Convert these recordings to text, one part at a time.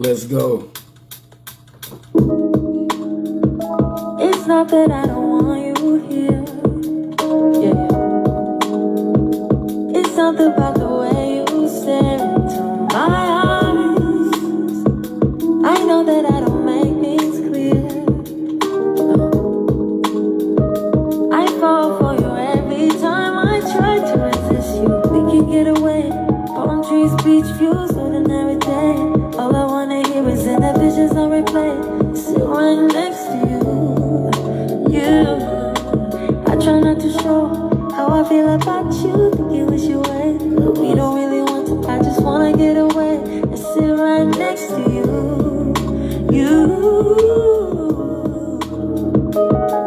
Let's go. It's not that I don't want you here. Yeah. It's something about the way you stare into my eyes. I know that I don't make things clear. I fall for you every time I try to resist you. We can get away. Palm trees, beach views, ordinary day. All I wanna hear is in the visions on replay. Sit right next to you. I try not to show how I feel about you. Think you wish you away, but we don't really want to. I just wanna get away and sit right next to you.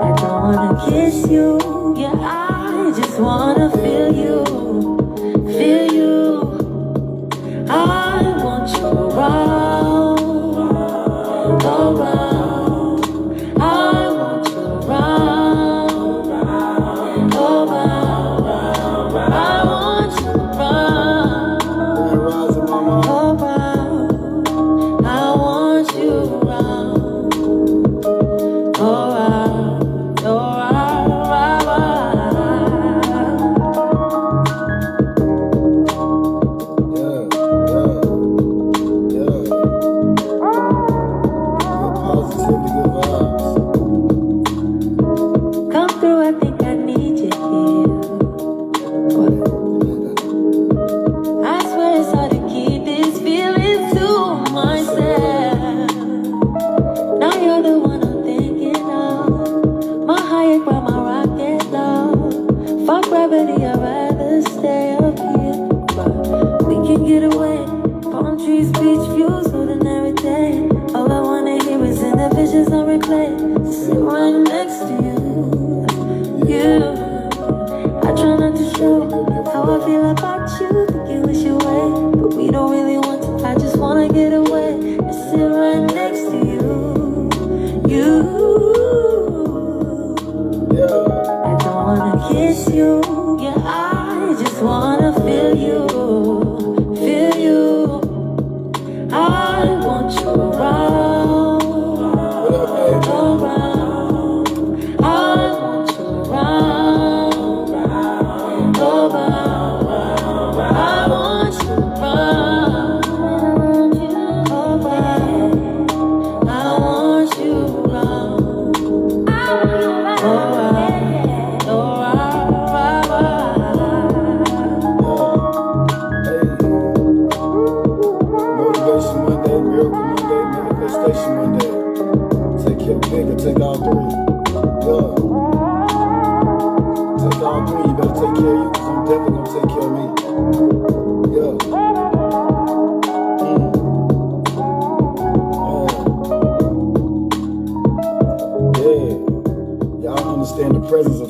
I don't wanna kiss you. Yeah, I just wanna feel you. Feel you. I want you around. Around.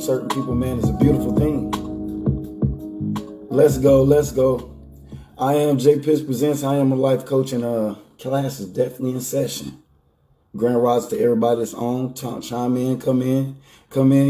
Certain people, man, is a beautiful thing. Let's go, let's go. I am J Pitts Presents. I am a life coach, and class is definitely in session. Grand rise to everybody that's on. Chime in, come in,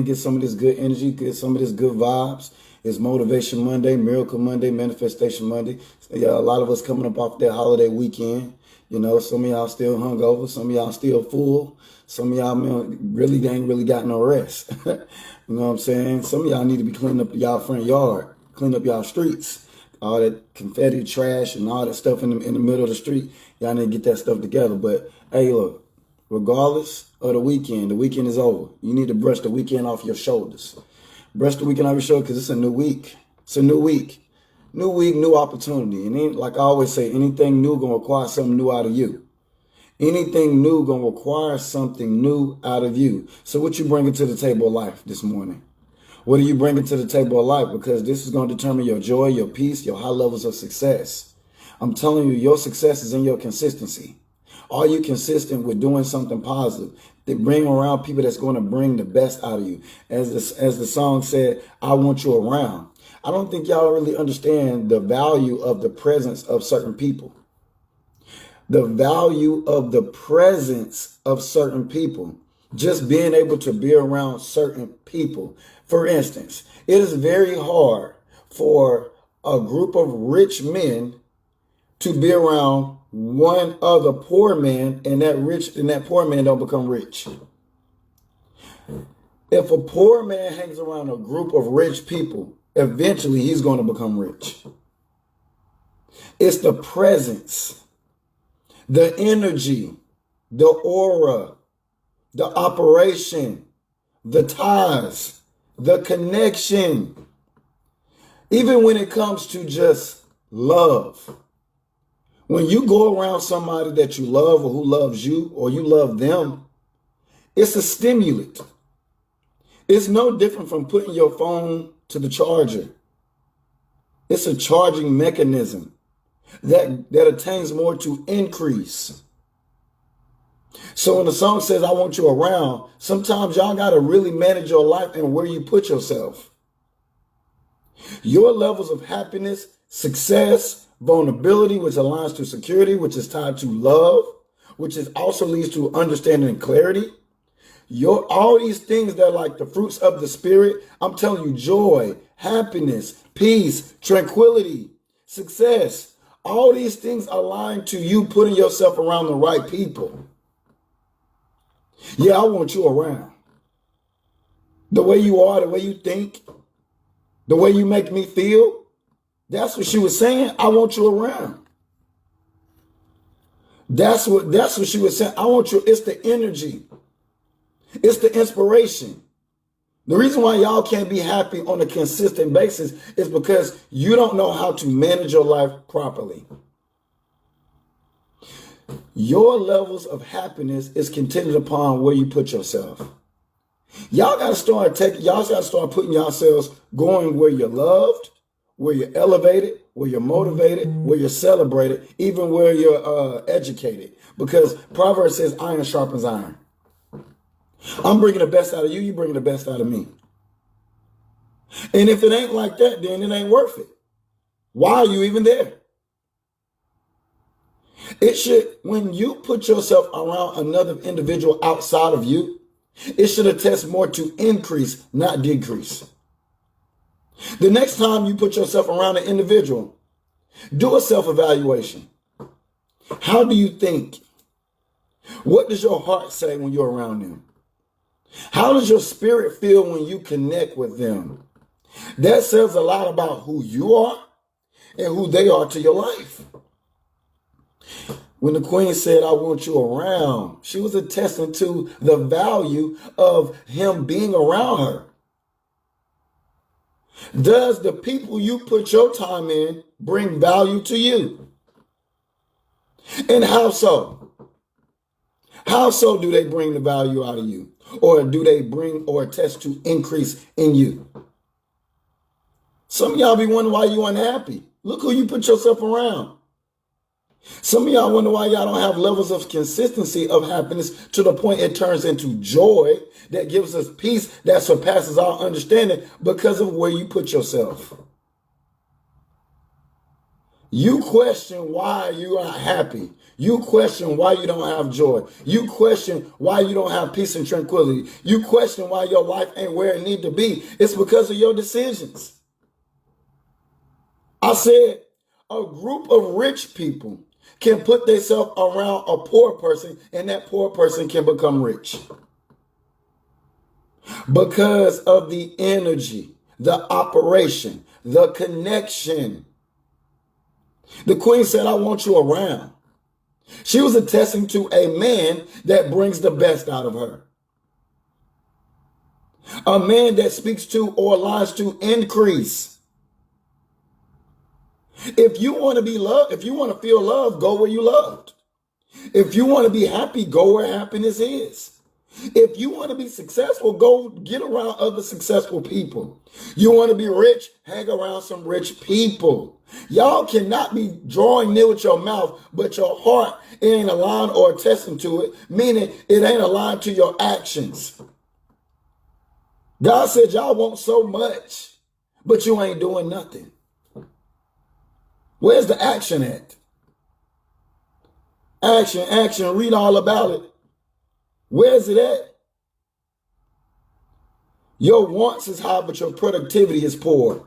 get some of this good energy, get some of this good vibes. It's Motivation Monday, Miracle Monday, Manifestation Monday. Yeah, a lot of us coming up off that holiday weekend. You know, some of y'all still hungover, some of y'all still full, some of y'all really ain't really got no rest. You know what I'm saying? Some of y'all need to be cleaning up y'all front yard, clean up y'all streets, all that confetti, trash, and all that stuff in the middle of the street. Y'all need to get that stuff together. But hey, look, regardless of the weekend is over. You need to brush the weekend off your shoulders. Brush the weekend off your shoulders because it's a new week. It's a new week. New week, new opportunity. And like I always say, anything new gonna require something new out of you. Anything new gonna require something new out of you. So what you bringing to the table of life this morning? What are you bringing to the table of life? Because this is going to determine your joy, your peace, your high levels of success. I'm telling you, your success is in your consistency. Are you consistent with doing something positive? They bring around people that's going to bring the best out of you. As the song said, I want you around. I don't think y'all really understand the value of the presence of certain people. The value of the presence of certain people. Just being able to be around certain people. For instance, it is very hard for a group of rich men to be around one other poor man, and that poor man don't become rich. If a poor man hangs around a group of rich people, eventually he's going to become rich. It's the presence, the energy, the aura, the operation, the ties, the connection. Even when it comes to just love. When you go around somebody that you love or who loves you or you love them, it's a stimulant. It's no different from putting your phone to the charger. It's a charging mechanism that attains more to increase. So when the song says, I want you around, sometimes y'all got to really manage your life and where you put yourself. Your levels of happiness, success, vulnerability, which aligns to security, which is tied to love, which is also leads to understanding and clarity. All these things that are like the fruits of the spirit, I'm telling you, joy, happiness, peace, tranquility, success, all these things align to you putting yourself around the right people. Yeah, I want you around. The way you are, the way you think, the way you make me feel, that's what she was saying. I want you around. That's what she was saying. I want you. It's the energy. It's the inspiration. The reason why y'all can't be happy on a consistent basis is because you don't know how to manage your life properly. Your levels of happiness is contingent upon where you put yourself. Y'all got to start putting yourselves going where you're loved, where you're elevated, where you're motivated, where you're celebrated, even where you're educated. Because Proverbs says iron sharpens iron. I'm bringing the best out of you, you bringing the best out of me. And if it ain't like that, then it ain't worth it. Why are you even there? It should, when you put yourself around another individual outside of you, it should attest more to increase, not decrease. The next time you put yourself around an individual, do a self-evaluation. How do you think? What does your heart say when you're around them? How does your spirit feel when you connect with them? That says a lot about who you are and who they are to your life. When the queen said, I want you around, she was attesting to the value of him being around her. Does the people you put your time in bring value to you? And how so? How so do they bring the value out of you? Or do they bring or attest to increase in you? Some of y'all be wondering why you unhappy. Look who you put yourself around. Some of y'all wonder why y'all don't have levels of consistency of happiness to the point it turns into joy that gives us peace that surpasses our understanding because of where you put yourself. You question why you are not happy. You question why you don't have joy. You question why you don't have peace and tranquility. You question why your life ain't where it need to be. It's because of your decisions. I said a group of rich people can put themselves around a poor person and that poor person can become rich. Because of the energy, the operation, the connection. The queen said, I want you around. She was attesting to a man that brings the best out of her. A man that speaks to or aligns to increase. If you want to be loved, if you want to feel loved, go where you loved. If you want to be happy, go where happiness is. If you want to be successful, go get around other successful people. You want to be rich, hang around some rich people. Y'all cannot be drawing near with your mouth, but your heart ain't aligned or attesting to it, meaning it ain't aligned to your actions. God said y'all want so much, but you ain't doing nothing. Where's the action at? Action, read all about it. Where's it at? Your wants is high, but your productivity is poor.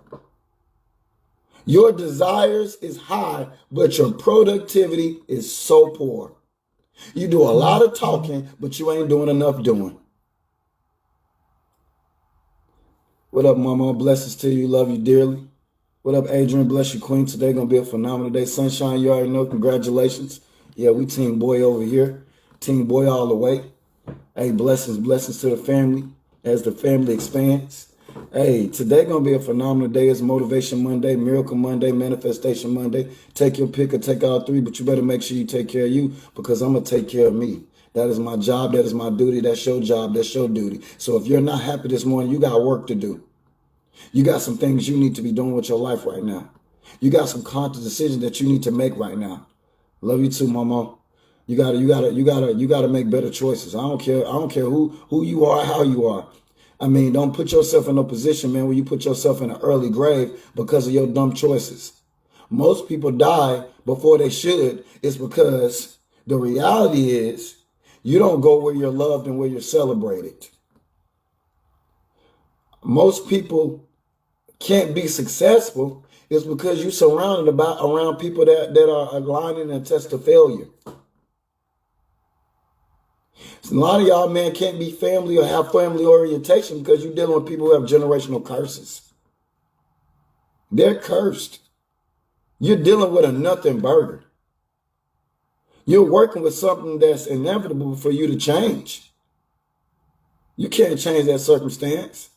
Your desires is high, but your productivity is so poor. You do a lot of talking, but you ain't doing enough doing. What up, Mama? Blessings to you. Love you dearly. What up, Adrian? Bless you, Queen. Today gonna be a phenomenal day. Sunshine, you already know. Congratulations. Yeah, we team boy over here. Team boy all the way. Hey, blessings to the family as the family expands. Hey, today gonna be a phenomenal day. It's Motivation Monday, Miracle Monday, Manifestation Monday. Take your pick or take all three, but you better make sure you take care of you because I'm gonna take care of me. That is my job. That is my duty. That's your job. That's your duty. So if you're not happy this morning, you got work to do. You got some things you need to be doing with your life right now. You got some conscious decisions that you need to make right now. Love you too, Mama. You gotta make better choices. I don't care who you are, how you are. I mean, don't put yourself in a position, man, where you put yourself in an early grave because of your dumb choices. Most people die before they should. It's because the reality is you don't go where you're loved and where you're celebrated. Most people can't be successful is because you're surrounded around people that are aligning and test to failure. A lot of y'all, man, can't be family or have family orientation because you're dealing with people who have generational curses. They're cursed. You're dealing with a nothing burger. You're working with something that's inevitable for you to change. You can't change that circumstance,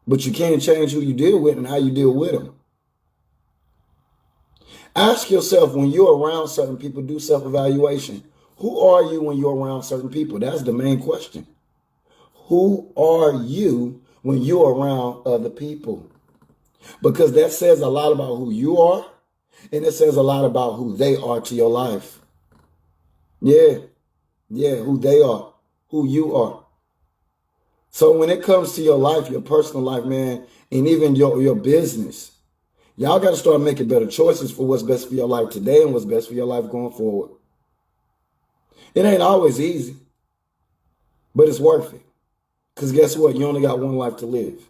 but you can change who you deal with and how you deal with them. Ask yourself when you're around certain people, do self-evaluation. Who are you when you're around certain people? That's the main question. Who are you when you're around other people? Because that says a lot about who you are, and it says a lot about who they are to your life. Yeah, who they are, who you are. So when it comes to your life, your personal life, man, and even your business, y'all got to start making better choices for what's best for your life today and what's best for your life going forward. It ain't always easy, but it's worth it. Because guess what? You only got one life to live.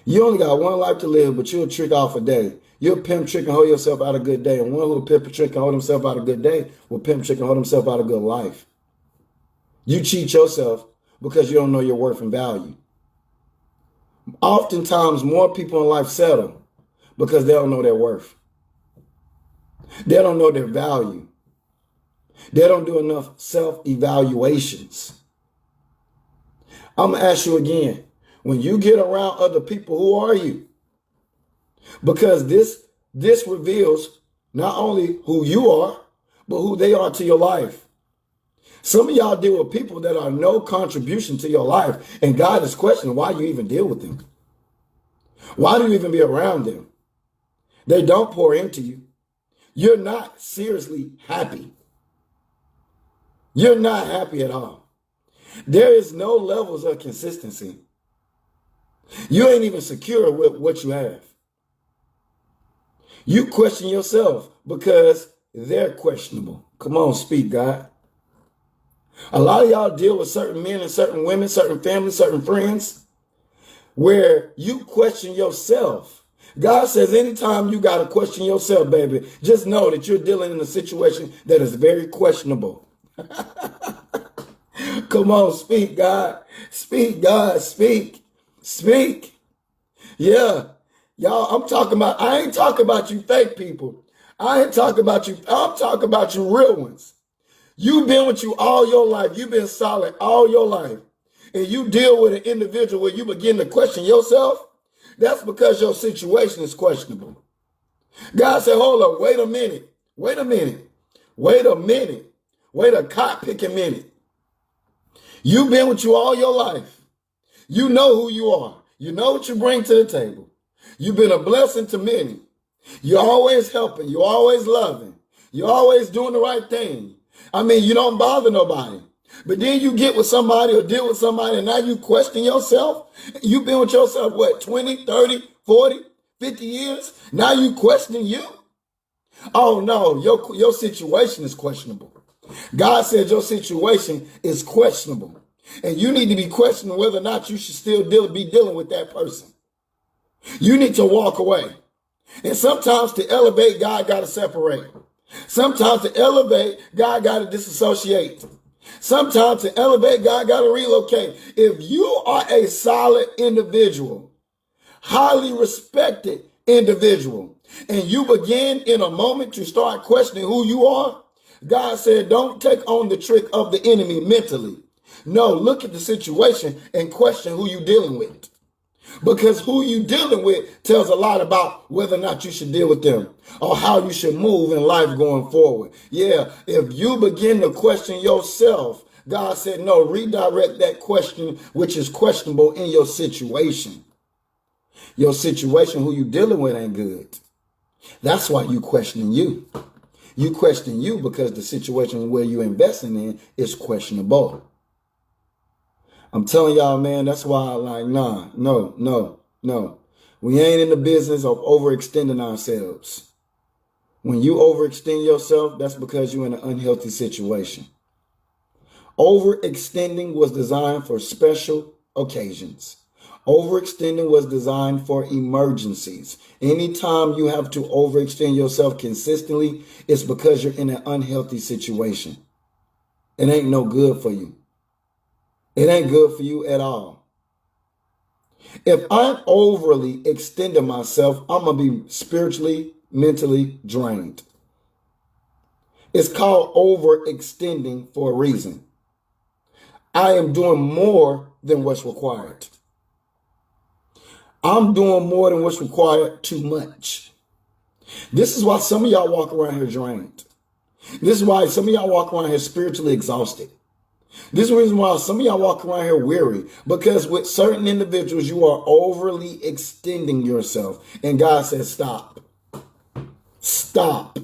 You only got one life to live, but you'll trick off a day. You'll pimp, trick, and hold yourself out of a good day. And one who'll pimp, trick, and hold himself out of a good day will pimp, trick, and hold himself out of a good life. You cheat yourself because you don't know your worth and value. Oftentimes, more people in life settle because they don't know their worth. They don't know their value. They don't do enough self-evaluations. I'm going to ask you again. When you get around other people, who are you? Because this reveals not only who you are, but who they are to your life. Some of y'all deal with people that are no contribution to your life, and God is questioning why you even deal with them. Why do you even be around them? They don't pour into you. You're not seriously happy. You're not happy at all. There is no levels of consistency. You ain't even secure with what you have. You question yourself because they're questionable. Come on, speak, God. A lot of y'all deal with certain men and certain women, certain families, certain friends, where you question yourself. God says anytime you got to question yourself, baby, just know that you're dealing in a situation that is very questionable. Come on, speak, God. Speak, God. Speak. Speak. Yeah. Y'all, I ain't talking about you fake people. I ain't talking about you. I'm talking about you real ones. You've been with you all your life. You've been solid all your life. And you deal with an individual where you begin to question yourself. That's because your situation is questionable. God said, hold up, wait a minute. Wait a minute. Wait a minute. Wait a cot-picking minute. You've been with you all your life. You know who you are. You know what you bring to the table. You've been a blessing to many. You're always helping. You're always loving. You're always doing the right thing. I mean, you don't bother nobody. But then you get with somebody or deal with somebody and now you question yourself. You've been with yourself, what, 20, 30, 40, 50 years? Now you questioning you? Oh, no, your situation is questionable. God said your situation is questionable. And you need to be questioning whether or not you should still be dealing with that person. You need to walk away. And sometimes to elevate, God got to separate. Sometimes to elevate, God got to disassociate. Sometimes to elevate, God got to relocate. If you are a solid individual, highly respected individual, and you begin in a moment to start questioning who you are, God said, don't take on the trick of the enemy mentally. No, look at the situation and question who you're dealing with. Because who you dealing with tells a lot about whether or not you should deal with them or how you should move in life going forward. Yeah, if you begin to question yourself, God said, no, redirect that question, which is questionable in your situation. Your situation, who you dealing with, ain't good. That's why you questioning you. You question you because the situation where you're investing in is questionable. I'm telling y'all, man, that's why no. We ain't in the business of overextending ourselves. When you overextend yourself, that's because you're in an unhealthy situation. Overextending was designed for special occasions. Overextending was designed for emergencies. Anytime you have to overextend yourself consistently, it's because you're in an unhealthy situation. It ain't no good for you. It ain't good for you at all. If I'm overly extending myself, I'm going to be spiritually, mentally drained. It's called overextending for a reason. I am doing more than what's required. I'm doing more than what's required too much. This is why some of y'all walk around here drained. This is why some of y'all walk around here spiritually exhausted. This is the reason why some of y'all walk around here weary, because with certain individuals, you are overly extending yourself. And God says, stop. Stop.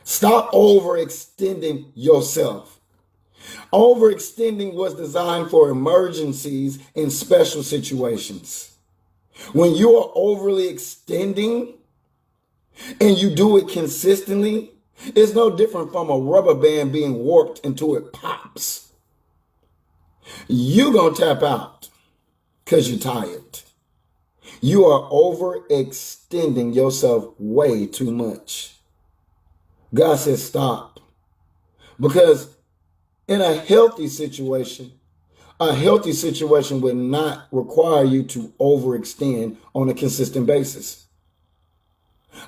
Stop overextending yourself. Overextending was designed for emergencies and special situations. When you are overly extending and you do it consistently, it's no different from a rubber band being warped until it pops. You're going to tap out because you're tired. You are overextending yourself way too much. God says stop. Because in a healthy situation would not require you to overextend on a consistent basis.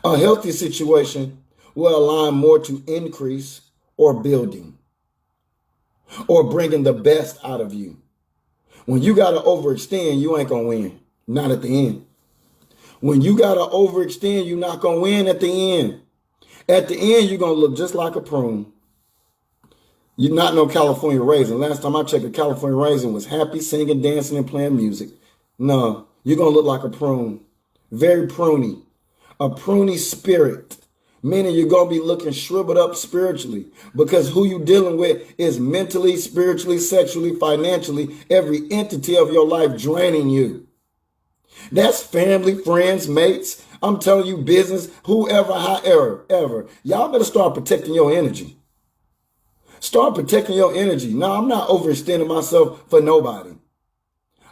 A healthy situation will align more to increase or building or bringing the best out of you. When you got to overextend, you ain't going to win. Not at the end. When you got to overextend, you're not going to win at the end. At the end, you're going to look just like a prune. You're not no California raisin. Last time I checked, a California raisin was happy, singing, dancing, and playing music. No, you're going to look like a prune. Very pruny. A pruny spirit. Meaning you're going to be looking shriveled up spiritually, because who you dealing with is mentally, spiritually, sexually, financially, every entity of your life draining you. That's family, friends, mates. I'm telling you, business, whoever, however. Y'all better start protecting your energy. Start protecting your energy. No, I'm not overextending myself for nobody.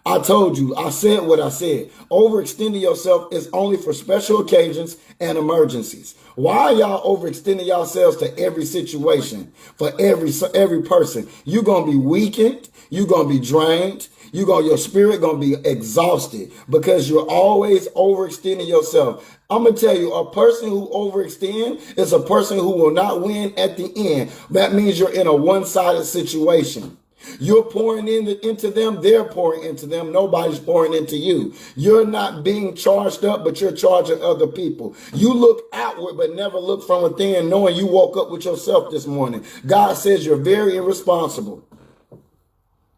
I told you, I said what I said. Overextending yourself is only for special occasions and emergencies. Why are y'all overextending yourselves to every situation, for every person? You're going to be weakened. You're going to be drained. Your spirit going to be exhausted because you're always overextending yourself. I'm going to tell you, a person who overextends is a person who will not win at the end. That means you're in a one-sided situation. You're pouring into them. They're pouring into them. Nobody's pouring into you. You're not being charged up, but you're charging other people. You look outward, but never look from within, knowing you woke up with yourself this morning. God says you're very irresponsible.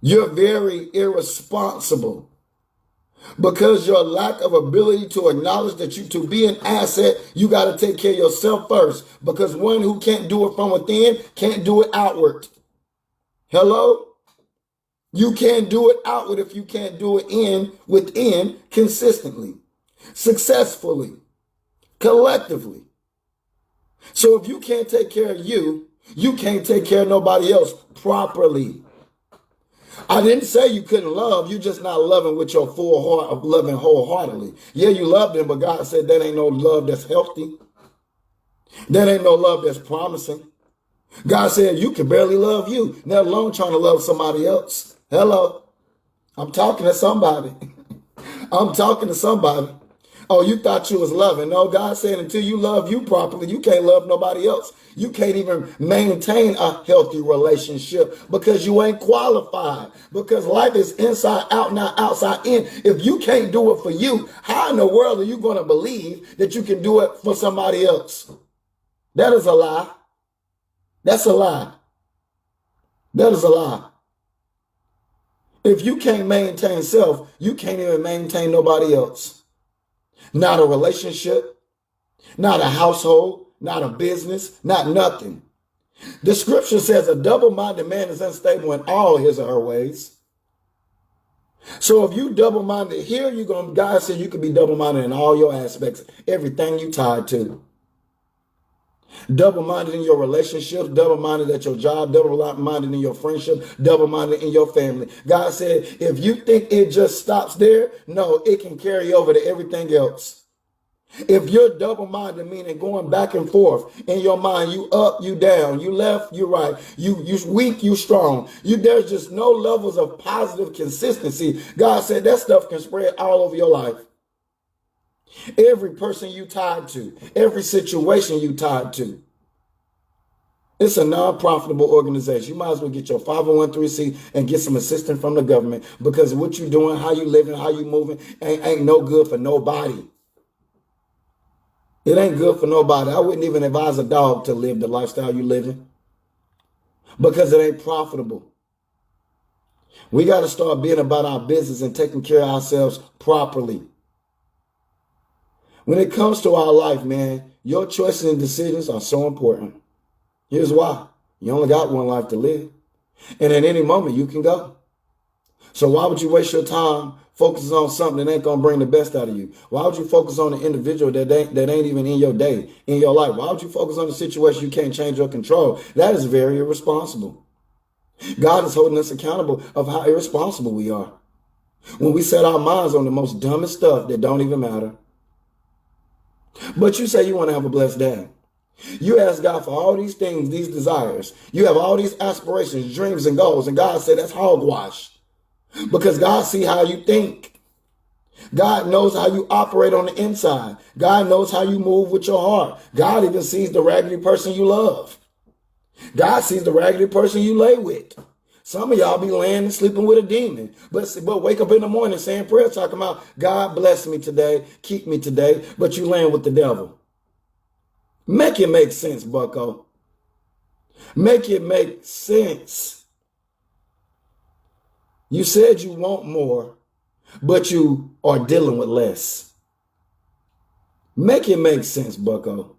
You're very irresponsible because your lack of ability to acknowledge that to be an asset, you got to take care of yourself first, because one who can't do it from within can't do it outward. Hello? You can't do it outward if you can't do it within consistently, successfully, collectively. So if you can't take care of you, you can't take care of nobody else properly. I didn't say you couldn't love. You just not loving with your full heart of loving wholeheartedly. Yeah, you love them, but God said that ain't no love that's healthy. That ain't no love that's promising. God said you can barely love you, let alone trying to love somebody else. Hello. I'm talking to somebody. I'm talking to somebody. Oh, you thought you was loving. No, God said until you love you properly, you can't love nobody else. You can't even maintain a healthy relationship because you ain't qualified. Because life is inside out, not outside in. If you can't do it for you, how in the world are you going to believe that you can do it for somebody else? That is a lie. That's a lie. That is a lie. If you can't maintain self, you can't even maintain nobody else. Not a relationship, not a household, not a business, not nothing. The scripture says a double-minded man is unstable in all his or her ways. So if you double-minded here, God said you can be double-minded in all your aspects, everything you tied to. Double-minded in your relationships, double-minded at your job, double-minded in your friendship, double-minded in your family. God said, if you think it just stops there, no, it can carry over to everything else. If you're double-minded, meaning going back and forth in your mind, you up, you down, you left, you right, you weak, you strong. There's just no levels of positive consistency. God said that stuff can spread all over your life. Every person you tied to, every situation you tied to. It's a non-profitable organization. You might as well get your 501(c) and get some assistance from the government because what you doing, how you living, how you moving ain't no good for nobody. It ain't good for nobody. I wouldn't even advise a dog to live the lifestyle you living because it ain't profitable. We got to start being about our business and taking care of ourselves properly. When it comes to our life, man, your choices and decisions are so important. Here's why. You only got one life to live. And at any moment, you can go. So why would you waste your time focusing on something that ain't going to bring the best out of you? Why would you focus on an individual that ain't even in your day, in your life? Why would you focus on a situation you can't change or control? That is very irresponsible. God is holding us accountable of how irresponsible we are when we set our minds on the most dumbest stuff that don't even matter. But you say you want to have a blessed day. You ask God for all these things, these desires. You have all these aspirations, dreams, and goals. And God said that's hogwash. Because God sees how you think. God knows how you operate on the inside. God knows how you move with your heart. God even sees the raggedy person you love. God sees the raggedy person you lay with. Some of y'all be laying and sleeping with a demon. But wake up in the morning saying prayers talking about God bless me today, keep me today, but you laying with the devil. Make it make sense, bucko. Make it make sense. You said you want more, but you are dealing with less. Make it make sense, bucko.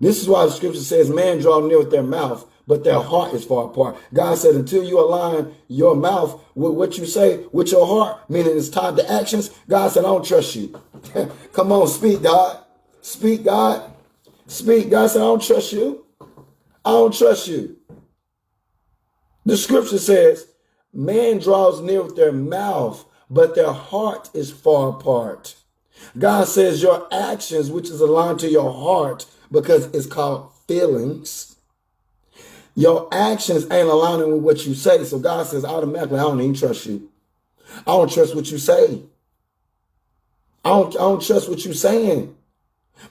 This is why the scripture says man draw near with their mouth, but their heart is far apart. God said until you align your mouth with what you say with your heart, meaning it's tied to actions, God said, I don't trust you. Come on, speak, God. Speak, God. Speak. God said, I don't trust you. I don't trust you. The scripture says, man draws near with their mouth, but their heart is far apart. God says your actions, which is aligned to your heart, because it's called feelings, your actions ain't aligning with what you say. So God says automatically, I don't even trust you. I don't trust what you say. I don't trust what you're saying.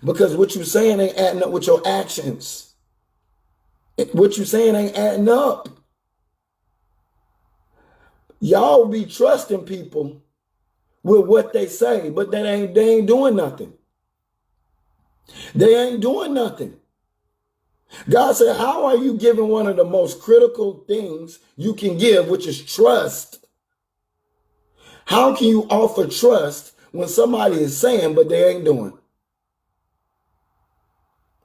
Because what you're saying ain't adding up with your actions. What you're saying ain't adding up. Y'all be trusting people with what they say, but they ain't doing nothing. They ain't doing nothing. God said, how are you giving one of the most critical things you can give, which is trust? How can you offer trust when somebody is saying, but they ain't doing?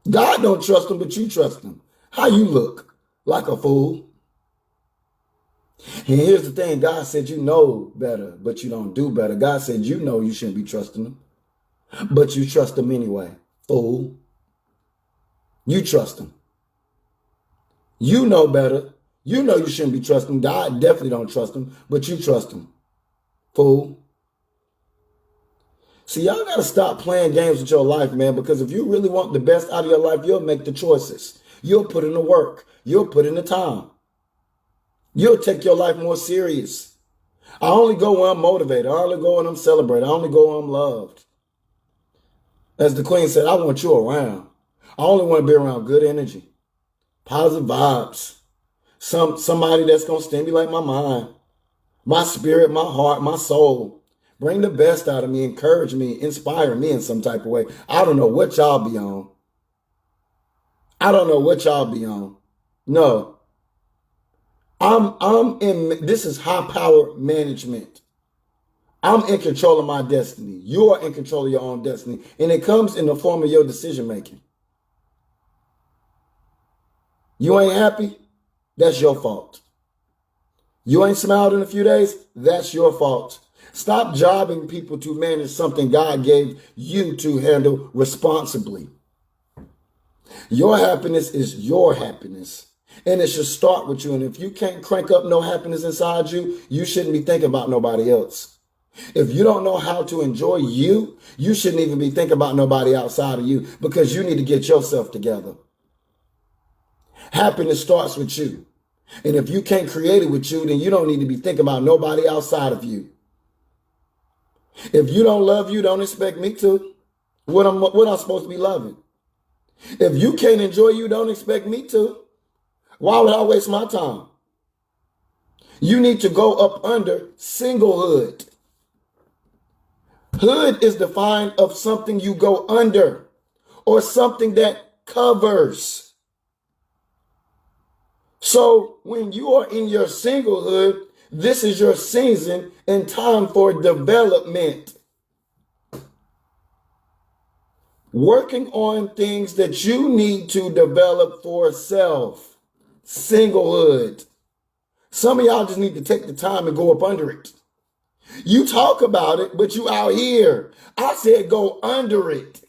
God don't trust them, but you trust them. How you look? Like a fool. And here's the thing. God said you know better, but you don't do better. God said you know you shouldn't be trusting them, but you trust them anyway. Fool. You trust them. You know better. You know you shouldn't be trusting him. I definitely don't trust him, but you trust him. Fool. See, y'all got to stop playing games with your life, man, because if you really want the best out of your life, you'll make the choices. You'll put in the work. You'll put in the time. You'll take your life more serious. I only go when I'm motivated. I only go when I'm celebrated. I only go when I'm loved. As the Queen said, I want you around. I only want to be around good energy, positive vibes, somebody that's going to stimulate my mind, my spirit, my heart, my soul. Bring the best out of me, encourage me, inspire me in some type of way. I don't know what y'all be on. I don't know what y'all be on. No. This is high power management. I'm in control of my destiny. You are in control of your own destiny. And it comes in the form of your decision making. You ain't happy? That's your fault. You ain't smiled in a few days? That's your fault. Stop jobbing people to manage something God gave you to handle responsibly. Your happiness is your happiness. And it should start with you. And if you can't crank up no happiness inside you, you shouldn't be thinking about nobody else. If you don't know how to enjoy you, you shouldn't even be thinking about nobody outside of you, because you need to get yourself together. Happiness starts with you. And if you can't create it with you, then you don't need to be thinking about nobody outside of you. If you don't love you, don't expect me to. What I'm supposed to be loving? If you can't enjoy you, don't expect me to. Why would I waste my time? You need to go up under singlehood. Hood is defined of something you go under or something that covers. So when you are in your singlehood, this is your season and time for development. Working on things that you need to develop for self. Singlehood. Some of y'all just need to take the time and go up under it. You talk about it, but you out here. I said go under it.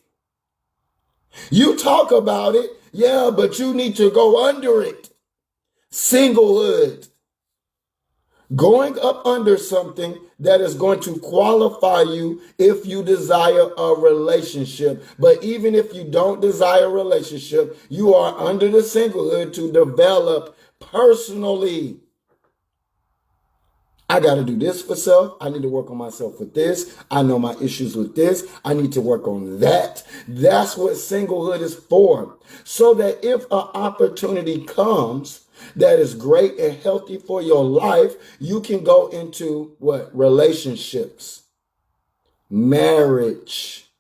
You talk about it, yeah, but you need to go under it. Singlehood. Going up under something that is going to qualify you if you desire a relationship. But even if you don't desire a relationship, you are under the singlehood to develop personally. I got to do this for self. I need to work on myself with this. I know my issues with this. I need to work on that. That's what singlehood is for. So that if an opportunity comes that is great and healthy for your life, you can go into what? Relationships, marriage,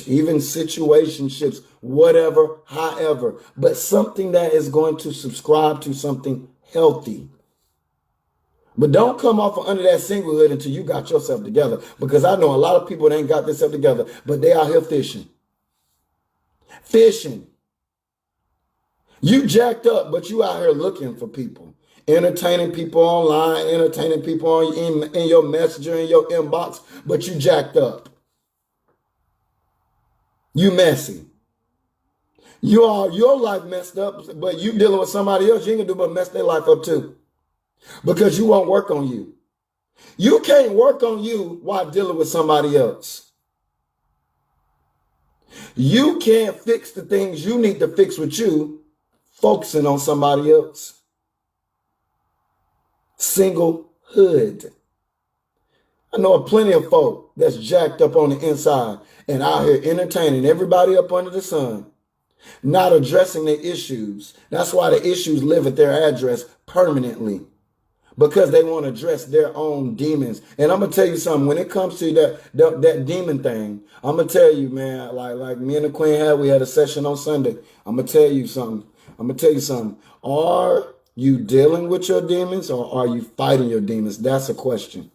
even situationships, whatever, however, but something that is going to subscribe to something healthy. But don't come off under that singlehood until you got yourself together. Because I know a lot of people that ain't got themselves together, but they out here fishing. Fishing. You jacked up, but you out here looking for people. Entertaining people online, entertaining people in your messenger, in your inbox, but you jacked up. You messy. Your life messed up, but you dealing with somebody else, you ain't gonna do but mess their life up too. Because you won't work on you. You can't work on you while dealing with somebody else. You can't fix the things you need to fix with you, focusing on somebody else. Singlehood. I know plenty of folk that's jacked up on the inside and out here entertaining everybody up under the sun, not addressing their issues. That's why the issues live at their address permanently. Because they want to address their own demons. And I'm going to tell you something. When it comes to that demon thing, I'm going to tell you, man, like me and the Queen we had a session on Sunday. I'm going to tell you something. Are you dealing with your demons or are you fighting your demons? That's a question.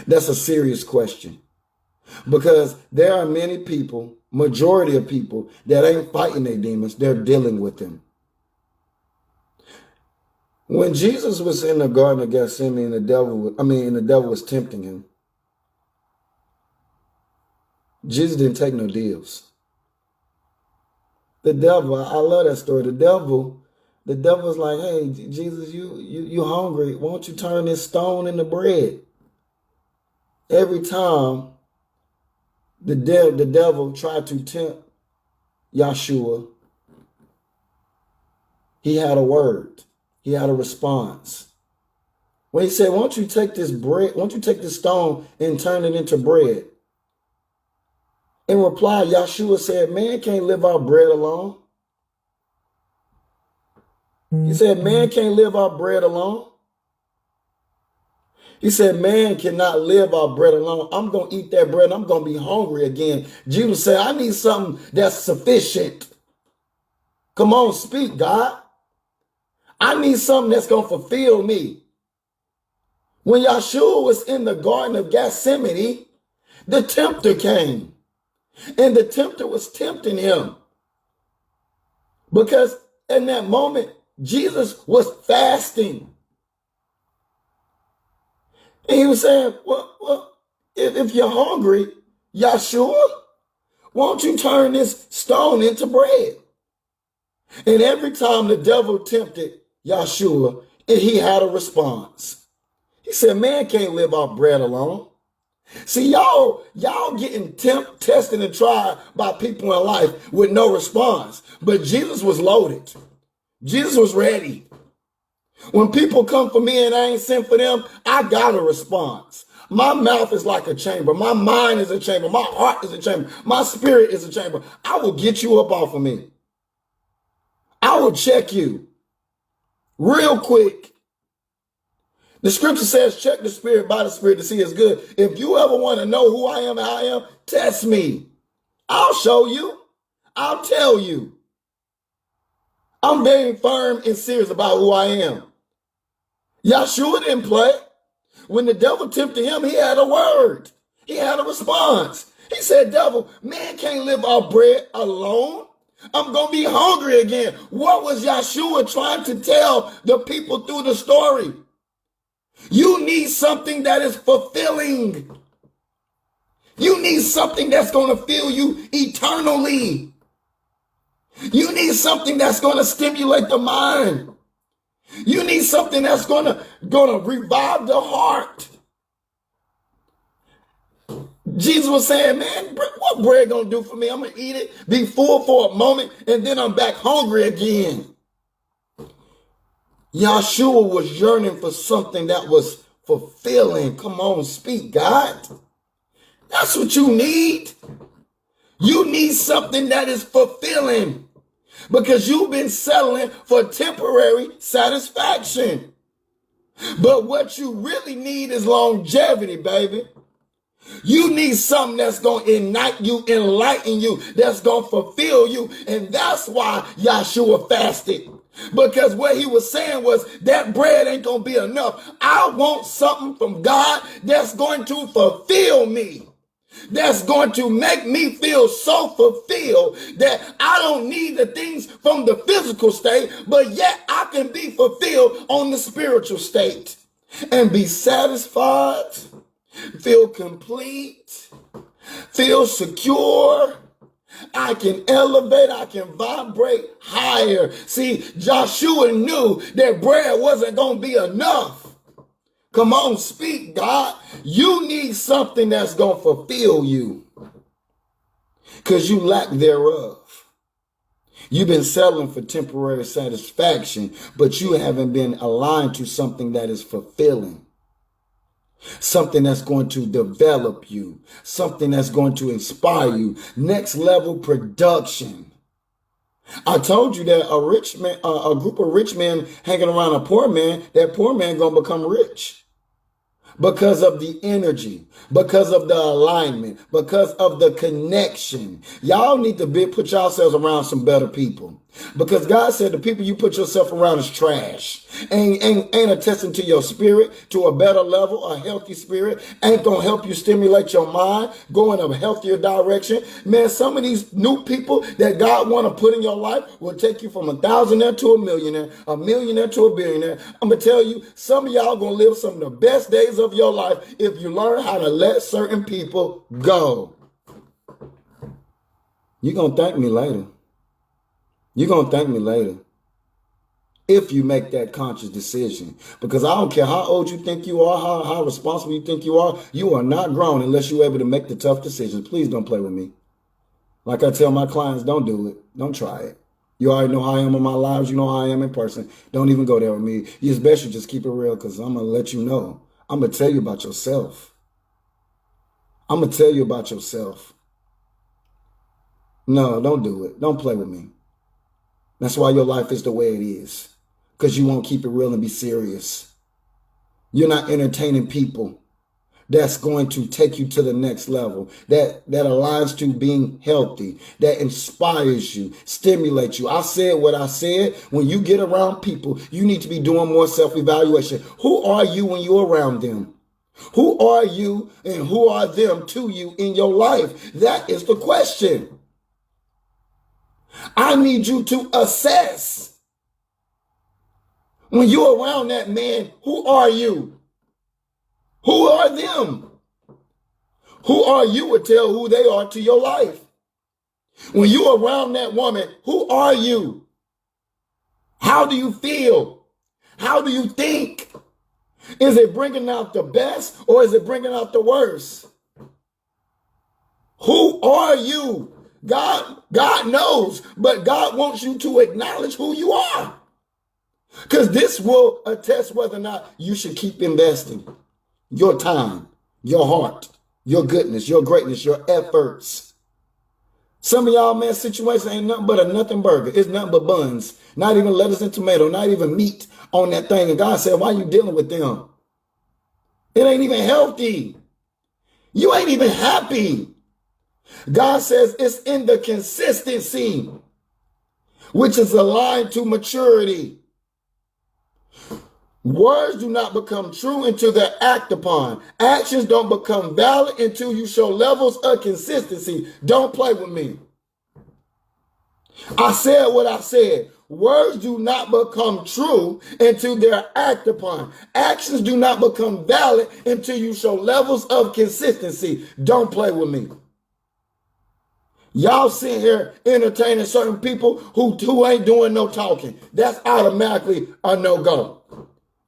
That's a serious question. Because there are many people, majority of people, that ain't fighting their demons. They're dealing with them. When Jesus was in the Garden of Gethsemane, the devil was tempting him. Jesus didn't take no deals. The devil, I love that story. The devil The devil's like, hey, Jesus, you hungry. Why don't you turn this stone into bread? Every time the devil tried to tempt Yahshua, he had a word. He had a response. When he said, why don't you take this bread, why don't you take this stone and turn it into bread? In reply, Yahshua said, man can't live off bread alone. He said, man can't live off bread alone. He said, man cannot live off bread alone. I'm going to eat that bread and I'm going to be hungry again. Jesus said, I need something that's sufficient. Come on, speak, God. I need something that's going to fulfill me. When Yahshua was in the Garden of Gethsemane, the tempter came. And the tempter was tempting him. Because in that moment, Jesus was fasting. And he was saying, well, if you're hungry, Yahshua, won't you turn this stone into bread? And every time the devil tempted Yahshua, he had a response. He said, man can't live off bread alone. See, y'all getting tested and tried by people in life with no response. But Jesus was loaded. Jesus was ready. When people come for me and I ain't sent for them, I got a response. My mouth is like a chamber. My mind is a chamber. My heart is a chamber. My spirit is a chamber. I will get you up off of me. I will check you real quick. The scripture says, check the spirit by the spirit to see it's good. If you ever want to know who I am and how I am, test me. I'll show you. I'll tell you. I'm very firm and serious about who I am. Yahshua didn't play. When the devil tempted him, he had a word. He had a response. He said, devil, man can't live off bread alone. I'm going to be hungry again. What was Yahshua trying to tell the people through the story? You need something that is fulfilling. You need something that's going to fill you eternally. You need something that's going to stimulate the mind. You need something that's going to revive the heart. Jesus was saying, man, what bread going to do for me? I'm going to eat it, be full for a moment, and then I'm back hungry again. Yahshua was yearning for something that was fulfilling. Come on, speak, God. That's what you need. You need something that is fulfilling because you've been settling for temporary satisfaction. But what you really need is longevity, baby. You need something that's going to ignite you, enlighten you, that's going to fulfill you. And that's why Yahshua fasted. Because what he was saying was that bread ain't going to be enough. I want something from God that's going to fulfill me. That's going to make me feel so fulfilled that I don't need the things from the physical state, but yet I can be fulfilled on the spiritual state and be satisfied, feel complete, feel secure. I can elevate, I can vibrate higher. See, Joshua knew that bread wasn't going to be enough. Come on, speak, God. You need something that's going to fulfill you because you lack thereof. You've been settling for temporary satisfaction, but you haven't been aligned to something that is fulfilling. Something that's going to develop you. Something that's going to inspire you. Next level production. I told you that a group of rich men hanging around a poor man, that poor man going to become rich. Because of the energy, because of the alignment, because of the connection. Y'all need to put yourselves around some better people. Because God said the people you put yourself around is trash. Ain't attesting to your spirit, to a better level, a healthy spirit. Ain't going to help you stimulate your mind, go in a healthier direction. Man, some of these new people that God want to put in your life will take you from 1,000 to a millionaire to a billionaire. I'm going to tell you, some of y'all going to live some of the best days of your life if you learn how to let certain people go. You're going to thank me later. You're going to thank me later. if you make that conscious decision. Because I don't care how old you think you are, how responsible you think you are not grown unless you're able to make the tough decisions. Please don't play with me. Like I tell my clients, don't do it. Don't try it. You already know how I am in my lives. You know how I am in person. Don't even go there with me. It's best you just keep it real because I'm going to let you know. I'm going to tell you about yourself. I'm going to tell you about yourself. No, don't do it. Don't play with me. That's why your life is the way it is. Because you won't keep it real and be serious. You're not entertaining people that's going to take you to the next level, that aligns to being healthy, that inspires you, stimulates you. I said what I said. When you get around people, you need to be doing more self-evaluation. Who are you when you're around them? Who are you and who are them to you in your life? That is the question. I need you to assess. When you're around that man, who are you? Who are them? Who are you would tell who they are to your life. When you're around that woman, who are you? How do you feel? How do you think? Is it bringing out the best or is it bringing out the worst? Who are you? God knows, but God wants you to acknowledge who you are. Because this will attest whether or not you should keep investing your time, your heart, your goodness, your greatness, your efforts. Some of y'all, man, situation ain't nothing but a nothing burger. It's nothing but buns. Not even lettuce and tomato, not even meat on that thing. And God said, why are you dealing with them? It ain't even healthy. You ain't even happy. God says it's in the consistency, which is aligned to maturity. Words do not become true until they're acted upon. Actions don't become valid until you show levels of consistency. Don't play with me. I said what I said. Words do not become true until they're acted upon. Actions do not become valid until you show levels of consistency. Don't play with me. Y'all sit here entertaining certain people who ain't doing no talking. That's automatically a no-go.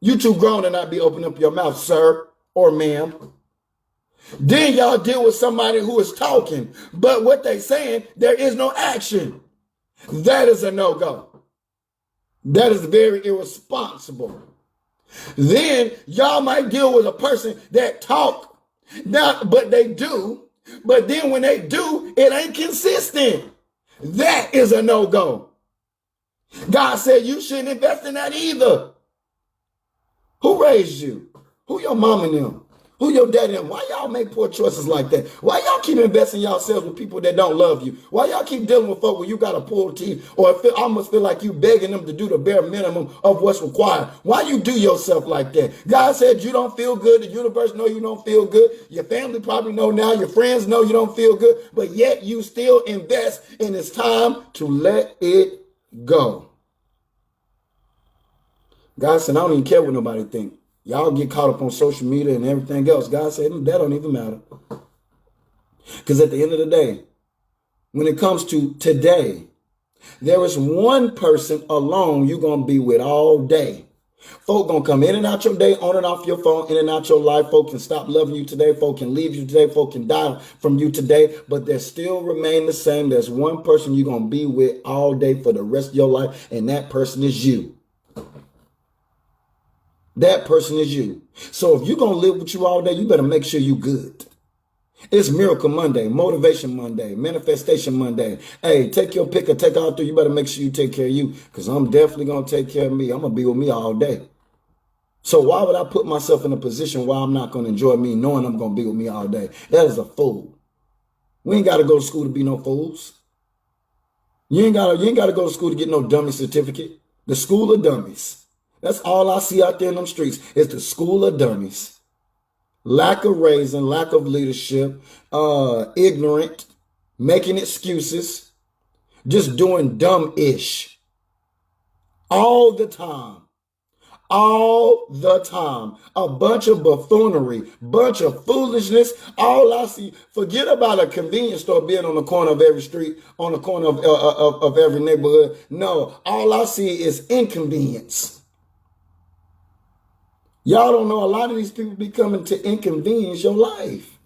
You too grown to not be opening up your mouth, sir or ma'am. Then y'all deal with somebody who is talking, but what they saying, there is no action. That is a no-go. That is very irresponsible. Then y'all might deal with a person that talk, but they do, but then when they do, it ain't consistent. That is a no-go. God said you shouldn't invest in that either. Who raised you? Who your mom and them? Who your daddy and them? Why y'all make poor choices like that? Why y'all keep investing yourselves with people that don't love you? Why y'all keep dealing with folk where you got to pull teeth or almost feel like you begging them to do the bare minimum of what's required? Why you do yourself like that? God said you don't feel good. The universe know you don't feel good. Your family probably know now. Your friends know you don't feel good. But yet you still invest, and it's time to let it go. God said, I don't even care what nobody think. Y'all get caught up on social media and everything else. God said, that don't even matter. Because at the end of the day, when it comes to today, there is one person alone you're going to be with all day. Folk going to come in and out your day, on and off your phone, in and out your life. Folk can stop loving you today. Folk can leave you today. Folk can die from you today. But they still remain the same. There's one person you're going to be with all day for the rest of your life. And that person is you. That person is you. So if you're going to live with you all day, you better make sure you're good. It's Miracle Monday, Motivation Monday, Manifestation Monday. Hey, take your pick or take all three. You better make sure you take care of you because I'm definitely going to take care of me. I'm going to be with me all day. So why would I put myself in a position where I'm not going to enjoy me knowing I'm going to be with me all day? That is a fool. We ain't got to go to school to be no fools. You ain't got to go to school to get no dummy certificate. The school of dummies. That's all I see out there in them streets is the school of dummies. Lack of raising, lack of leadership, ignorant, making excuses, just doing dumb-ish all the time. all the time. A bunch of buffoonery, bunch of foolishness. All I see, forget about a convenience store being on the corner of every street, on the corner of every neighborhood. No, all I see is inconvenience. Y'all don't know a lot of these people be coming to inconvenience your life.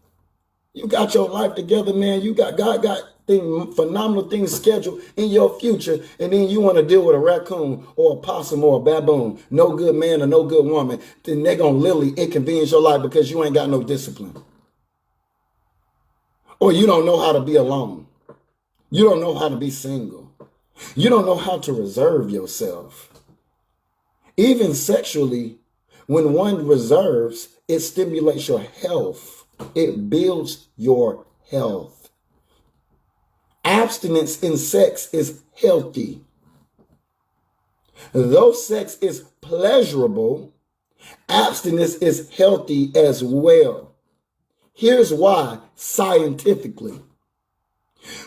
You got your life together, man. God got phenomenal things scheduled in your future, and then you want to deal with a raccoon or a possum or a baboon, no good man or no good woman, then they're going to literally inconvenience your life because you ain't got no discipline. Or you don't know how to be alone. You don't know how to be single. You don't know how to reserve yourself. Even sexually, when one reserves, it stimulates your health. It builds your health. Abstinence in sex is healthy. Though sex is pleasurable, abstinence is healthy as well. Here's why scientifically.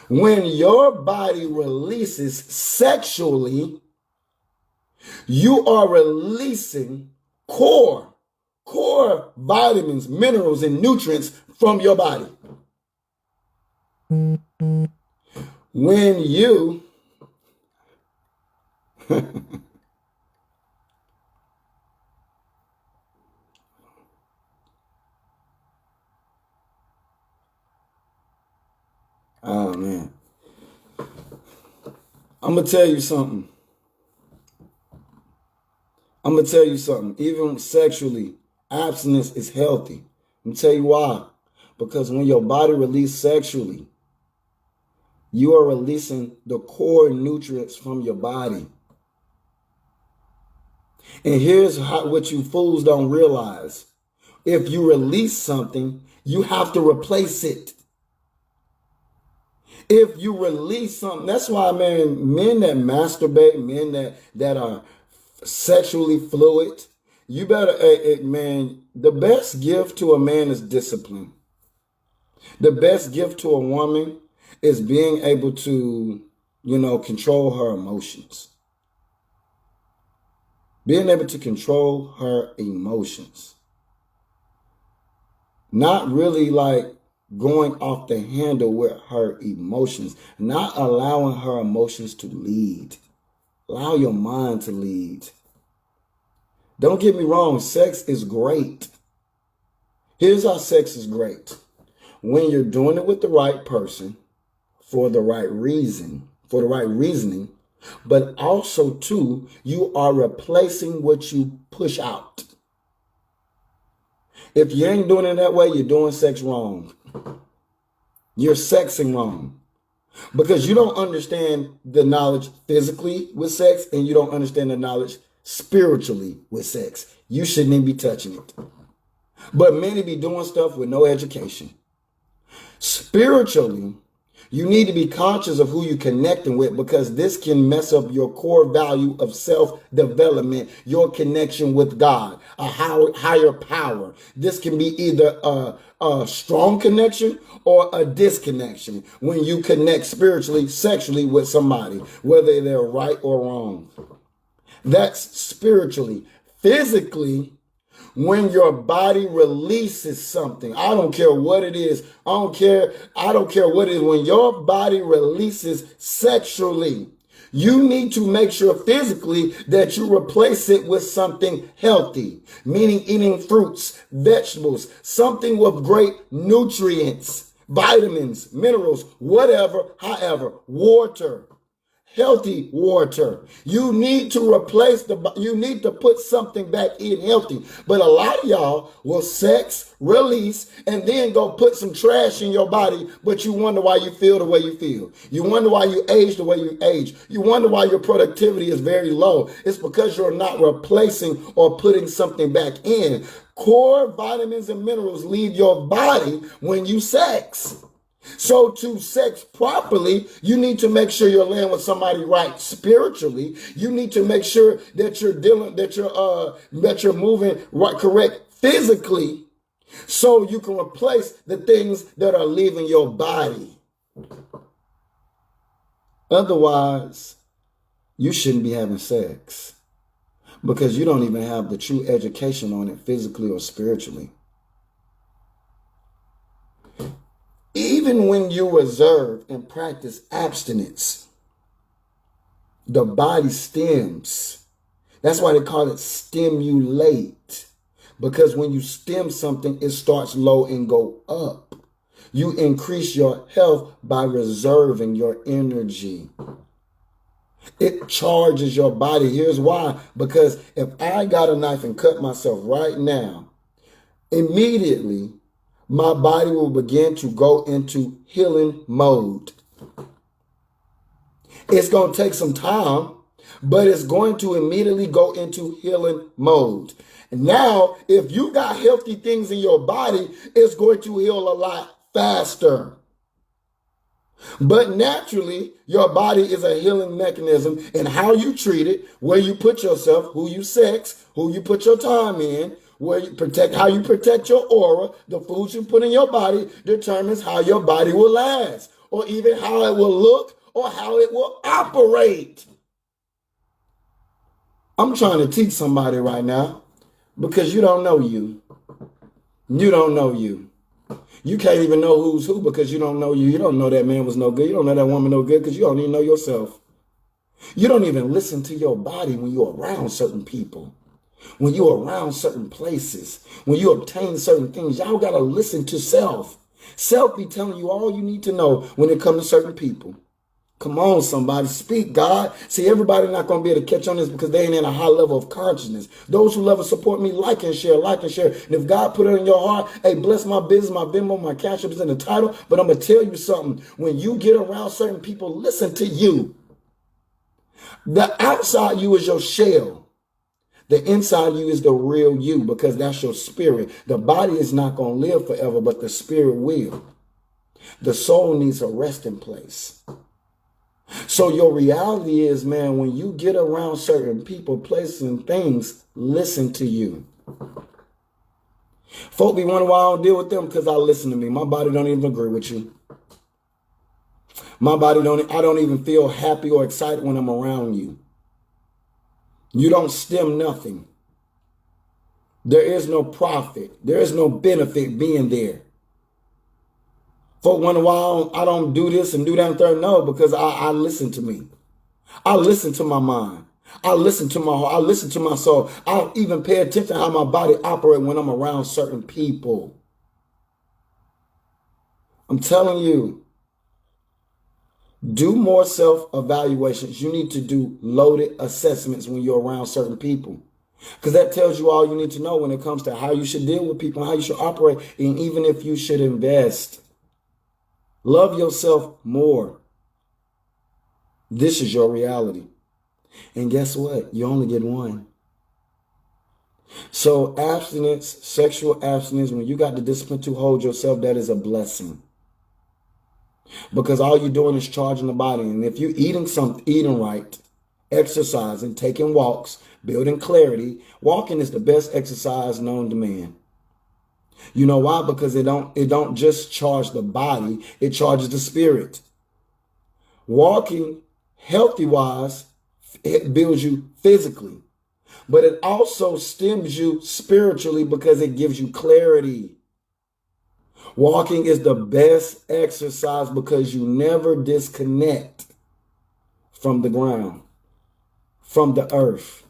When your body releases sexually, you are releasing core vitamins, minerals, and nutrients from your body. When you oh man, I'm gonna tell you something. Even sexually, abstinence is healthy. I'm gonna tell you why. Because when your body releases sexually, you are releasing the core nutrients from your body. And here's what you fools don't realize. If you release something, you have to replace it. If you release something, that's why, man, men that masturbate, men that are sexually fluid, you better, man, the best gift to a man is discipline. The best gift to a woman is being able to, control her emotions. Being able to control her emotions. Not really like going off the handle with her emotions. Not allowing her emotions to lead. Allow your mind to lead. Don't get me wrong, sex is great. Here's how sex is great. When you're doing it with the right person, for the right reasoning, but also too, you are replacing what you push out. If you ain't doing it that way, you're doing sex wrong. You're sexing wrong. Because you don't understand the knowledge physically with sex, and you don't understand the knowledge spiritually with sex. You shouldn't even be touching it. But many be doing stuff with no education. Spiritually, you need to be conscious of who you're connecting with, because this can mess up your core value of self-development, your connection with God, a higher power. This can be either a strong connection or a disconnection when you connect spiritually, sexually with somebody, whether they're right or wrong. That's spiritually. Physically, when your body releases something, I don't care what it is. I don't care what it is. When your body releases sexually, you need to make sure physically that you replace it with something healthy, meaning eating fruits, vegetables, something with great nutrients, vitamins, minerals, whatever, however, water. Healthy water. You need to you need to put something back in healthy. But a lot of y'all will sex, release, and then go put some trash in your body, but you wonder why you feel the way you feel. You wonder why you age the way you age. You wonder why your productivity is very low. It's because you're not replacing or putting something back in. Core vitamins and minerals leave your body when you sex. So to sex properly, you need to make sure you're laying with somebody right spiritually. You need to make sure that you're moving right, correct physically, so you can replace the things that are leaving your body. Otherwise, you shouldn't be having sex. because you don't even have the true education on it physically or spiritually. Even when you observe and practice abstinence, the body stems. That's why they call it stimulate. Because when you stem something, it starts low and go up. You increase your health by reserving your energy. It charges your body. Here's why. Because if I got a knife and cut myself right now, immediately my body will begin to go into healing mode. It's going to take some time, but it's going to immediately go into healing mode. And now, if you got healthy things in your body, it's going to heal a lot faster. But naturally, your body is a healing mechanism, and how you treat it, where you put yourself, who you sex, who you put your time in, where you protect, how you protect your aura, the foods you put in your body determines how your body will last, or even how it will look, or how it will operate. I'm trying to teach somebody right now because you don't know you. You don't know you. You can't even know who's who because you don't know you. You don't know that man was no good. You don't know that woman no good because you don't even know yourself. You don't even listen to your body when you're around certain people, when you're around certain places, when you obtain certain things. Y'all got to listen to self. Self be telling you all you need to know when it comes to certain people. Come on, somebody, speak, God. See, everybody not going to be able to catch on this because they ain't in a high level of consciousness. Those who love and support me, like and share, like and share. And if God put it in your heart, hey, bless my business, my Venmo, my Cash App is in the title. But I'm going to tell you something. When you get around certain people, listen to you. The outside you is your shell. The inside you is the real you because that's your spirit. The body is not going to live forever, but the spirit will. The soul needs a resting place. So your reality is, man, when you get around certain people, places, and things, listen to you. Folk be wondering why I don't deal with them because I listen to me. My body don't even agree with you. I don't even feel happy or excited when I'm around you. You don't stem nothing. There is no profit. There is no benefit being there. Folk wonder why I don't do this and do that and third. No, because I listen to me. I listen to my mind. I listen to my heart. I listen to my soul. I even pay attention to how my body operates when I'm around certain people. I'm telling you, do more self-evaluations. You need to do loaded assessments when you're around certain people. Because that tells you all you need to know when it comes to how you should deal with people and how you should operate, and even if you should invest. Love yourself more. This is your reality. And guess what? You only get one. So abstinence, sexual abstinence, when you got the discipline to hold yourself, that is a blessing. Because all you're doing is charging the body. And if you're eating right, exercising, taking walks, building clarity, walking is the best exercise known to man. You know why? Because it don't just charge the body, it charges the spirit. Walking healthy wise, it builds you physically, but it also stems you spiritually because it gives you clarity. Walking is the best exercise because you never disconnect from the ground, from the earth.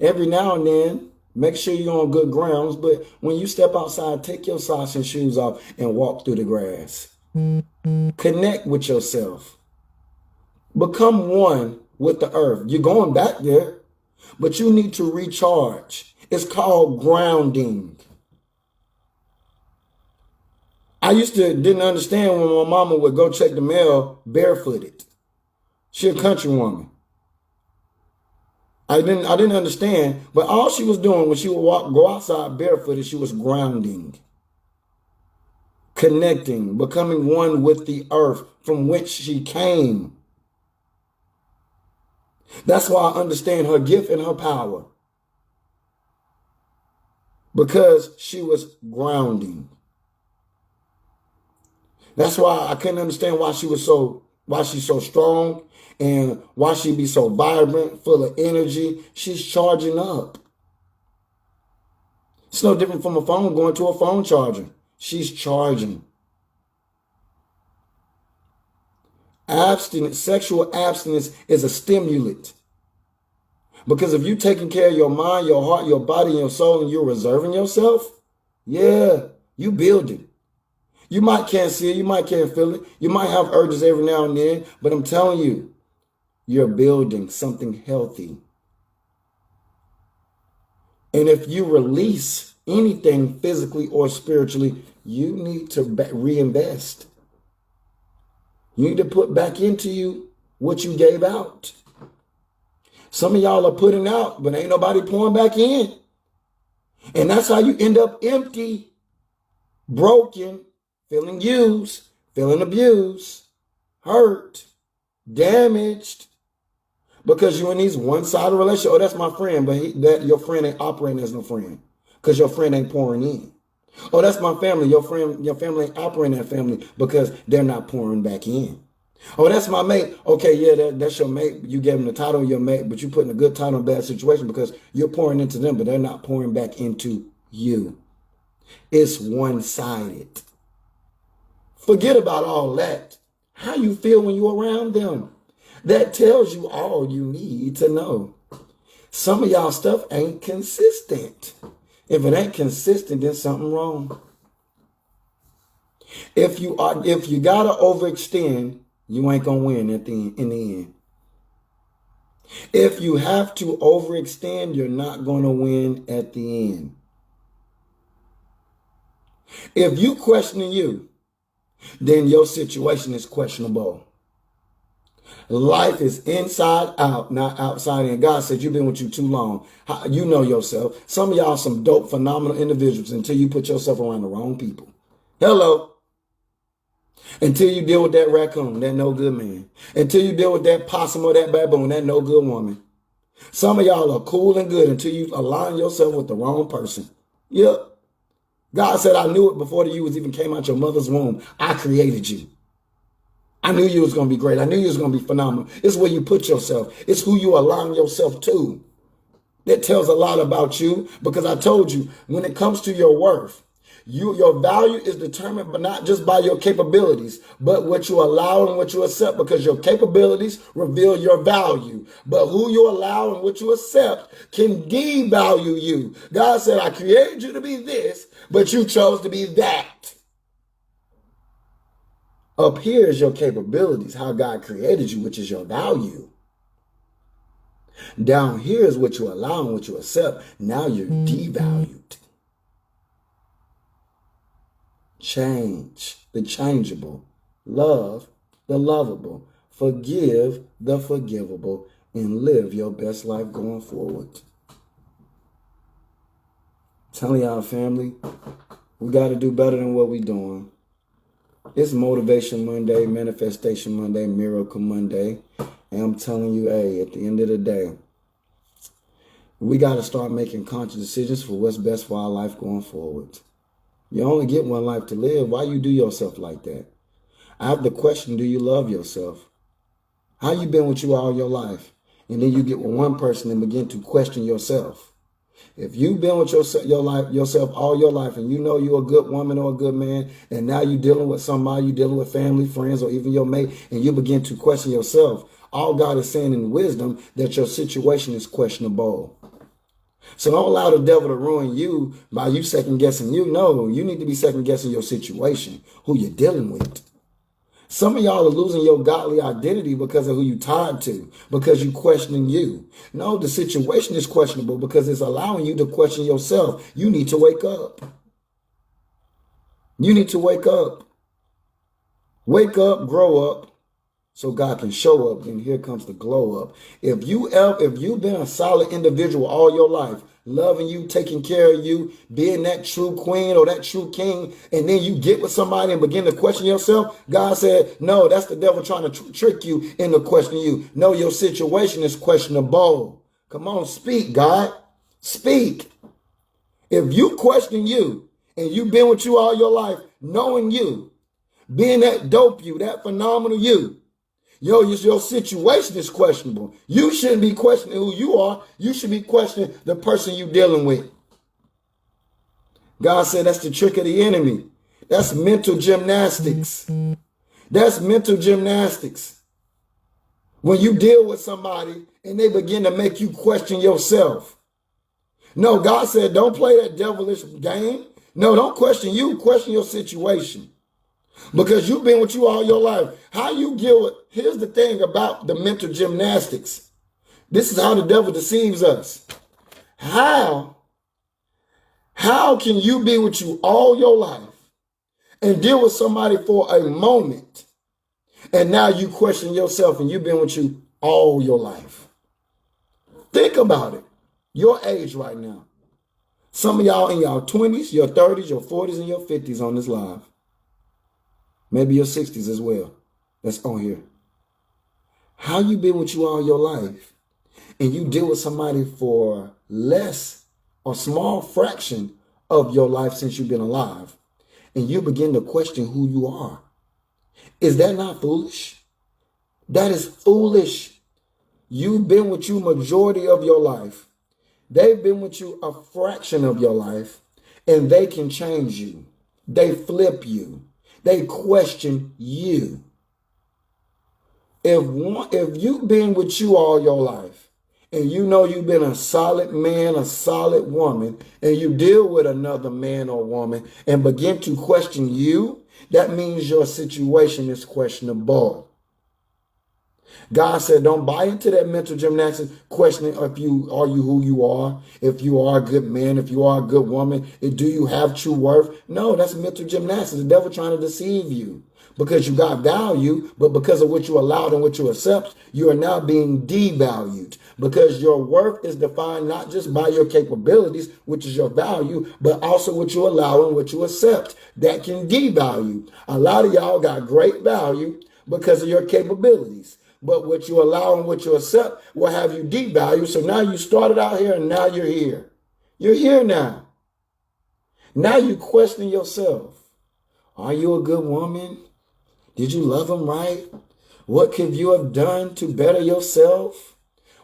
Every now and then, make sure you're on good grounds, but when you step outside, take your socks and shoes off and walk through the grass. Connect with yourself. Become one with the earth. You're going back there, but you need to recharge. It's called grounding. I didn't understand when my mama would go check the mail barefooted. She a country woman. I didn't understand, but all she was doing when she would go outside barefooted, she was grounding, connecting, becoming one with the earth from which she came. That's why I understand her gift and her power, because she was grounding. That's why I couldn't understand why she was so why she's so strong, and why she be so vibrant, full of energy. She's charging up. It's no different from a phone going to a phone charger. She's charging. Abstinence, sexual abstinence is a stimulant. Because if you're taking care of your mind, your heart, your body, and your soul, and you're reserving yourself, yeah, you building. You might can't see it, you might can't feel it, you might have urges every now and then, but I'm telling you, you're building something healthy. And if you release anything physically or spiritually, you need to reinvest. You need to put back into you what you gave out. Some of y'all are putting out, but ain't nobody pouring back in. And that's how you end up empty, broken, feeling used, feeling abused, hurt, damaged. Because you're in these one-sided relationship. Oh, that's my friend, but that your friend ain't operating as no friend. Because your friend ain't pouring in. Oh, that's my family. Your family ain't operating as family because they're not pouring back in. Oh, that's my mate. Okay, yeah, that's your mate. You gave him the title of your mate, but you're putting a good title in a bad situation because you're pouring into them, but they're not pouring back into you. It's one-sided. Forget about all that. How you feel when you're around them. That tells you all you need to know. Some of y'all stuff ain't consistent. If it ain't consistent, then something wrong. If you gotta overextend, you ain't gonna win in the end. If you have to overextend, you're not gonna win at the end. If you questioning you, then your situation is questionable. Life is inside out, not outside in. God said you've been with you too long. You know yourself. Some of y'all some dope, phenomenal individuals until you put yourself around the wrong people. Hello. Until you deal with that raccoon, that no good man. Until you deal with that possum or that baboon, that no good woman. Some of y'all are cool and good until you align yourself with the wrong person. Yep. God said, I knew it before you even came out your mother's womb. I created you. I knew you was going to be great. I knew you was going to be phenomenal. It's where you put yourself. It's who you align yourself to. That tells a lot about you because I told you, when it comes to your worth, your value is determined but not just by your capabilities, but what you allow and what you accept, because your capabilities reveal your value. But who you allow and what you accept can devalue you. God said, I created you to be this, but you chose to be that. Up here is your capabilities, how God created you, which is your value. Down here is what you allow and what you accept. Now you're devalued. Change the changeable. Love the lovable. Forgive the forgivable. And live your best life going forward. Telling y'all, family, we got to do better than what we're doing. It's Motivation Monday, Manifestation Monday, Miracle Monday. And I'm telling you, hey, at the end of the day, we got to start making conscious decisions for what's best for our life going forward. You only get one life to live. Why you do yourself like that? I have the question, do you love yourself? How you been with you all your life? And then you get with one person and begin to question yourself. If you've been with yourself all your life and you know you're a good woman or a good man, and now you're dealing with somebody, you're dealing with family, friends, or even your mate, and you begin to question yourself, all God is saying in wisdom that your situation is questionable. So don't allow the devil to ruin you by you second guessing you. No, you need to be second guessing your situation, who you're dealing with. Some of y'all are losing your godly identity because of who you tied to, because you questioning you. No, the situation is questionable because it's allowing you to question yourself. You need to wake up. You need to wake up. Wake up, grow up, so God can show up, and here comes the glow up. If you've been a solid individual all your life, loving you, taking care of you, being that true queen or that true king, and then you get with somebody and begin to question yourself, God said, no, that's the devil trying to trick you into questioning you. No, your situation is questionable. Come on, speak, God. Speak. If you question you, and you've been with you all your life, knowing you, being that dope you, that phenomenal you, Your situation is questionable. You shouldn't be questioning who you are. You should be questioning the person you're dealing with. God said that's the trick of the enemy. That's mental gymnastics. That's mental gymnastics. When you deal with somebody and they begin to make you question yourself. No, God said don't play that devilish game. No, don't question you. Question your situation. Because you've been with you all your life. How you deal with, here's the thing about the mental gymnastics. This is how the devil deceives us. How can you be with you all your life and deal with somebody for a moment and now you question yourself and you've been with you all your life? Think about it. Your age right now. Some of y'all in your 20s, your 30s, your 40s, and your 50s on this live. Maybe your 60s as well. That's on here. How you been with you all your life and you deal with somebody for less or small fraction of your life since you've been alive and you begin to question who you are. Is that not foolish? That is foolish. You've been with you majority of your life. They've been with you a fraction of your life and they can change you. They flip you. They question you. If you've been with you all your life and you know you've been a solid man, a solid woman, and you deal with another man or woman and begin to question you, that means your situation is questionable. God said, don't buy into that mental gymnastics, questioning are you who you are, if you are a good man, if you are a good woman, do you have true worth? No, that's mental gymnastics. The devil trying to deceive you because you got value, but because of what you allowed and what you accept, you are now being devalued because your worth is defined not just by your capabilities, which is your value, but also what you allow and what you accept. That can devalue. A lot of y'all got great value because of your capabilities. But what you allow and what you accept will have you devalued. So now you started out here and now you're here. You're here now. Now you question yourself. Are you a good woman? Did you love him right? What could you have done to better yourself?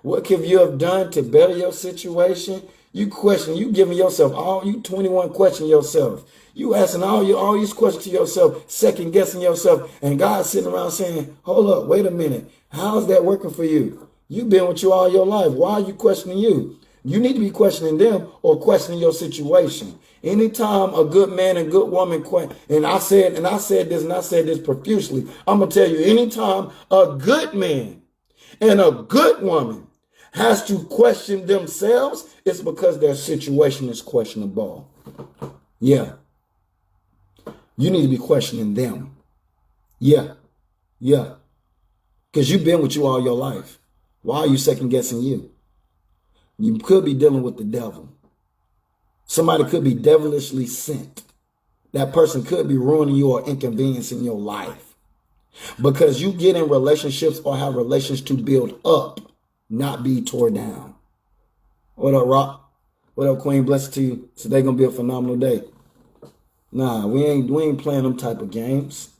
What could you have done to better your situation? You question, you giving yourself you 21 question yourself. You asking all these questions to yourself, second guessing yourself, and God's sitting around saying, hold up, wait a minute. How's that working for you? You've been with you all your life. Why are you questioning you? You need to be questioning them or questioning your situation. Anytime a good man and good woman, and I said this profusely, I'm going to tell you, anytime a good man and a good woman has to question themselves, it's because their situation is questionable. Yeah. You need to be questioning them. Yeah. Because you've been with you all your life. Why are you second guessing you? You could be dealing with the devil. Somebody could be devilishly sent. That person could be ruining you or inconveniencing your life. Because you get in relationships or have relations to build up, not be tore down. What up, Rock? What up, Queen? Blessed to you. Today gonna be a phenomenal day. Nah, we ain't playing them type of games.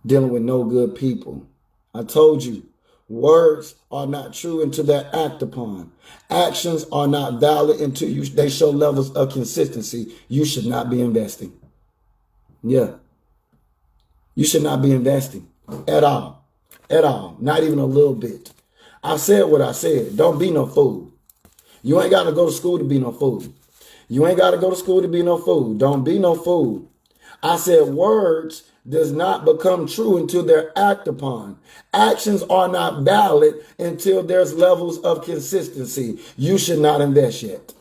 Dealing with no good people. I told you, words are not true until they're acted upon. Actions are not valid until they show levels of consistency. You should not be investing. Yeah. You should not be investing at all. At all. Not even a little bit. I said what I said. Don't be no fool. You ain't got to go to school to be no fool. You ain't got to go to school to be no fool. Don't be no fool. I said words does not become true until they're acted upon. Actions are not valid until there's levels of consistency. You should not invest yet.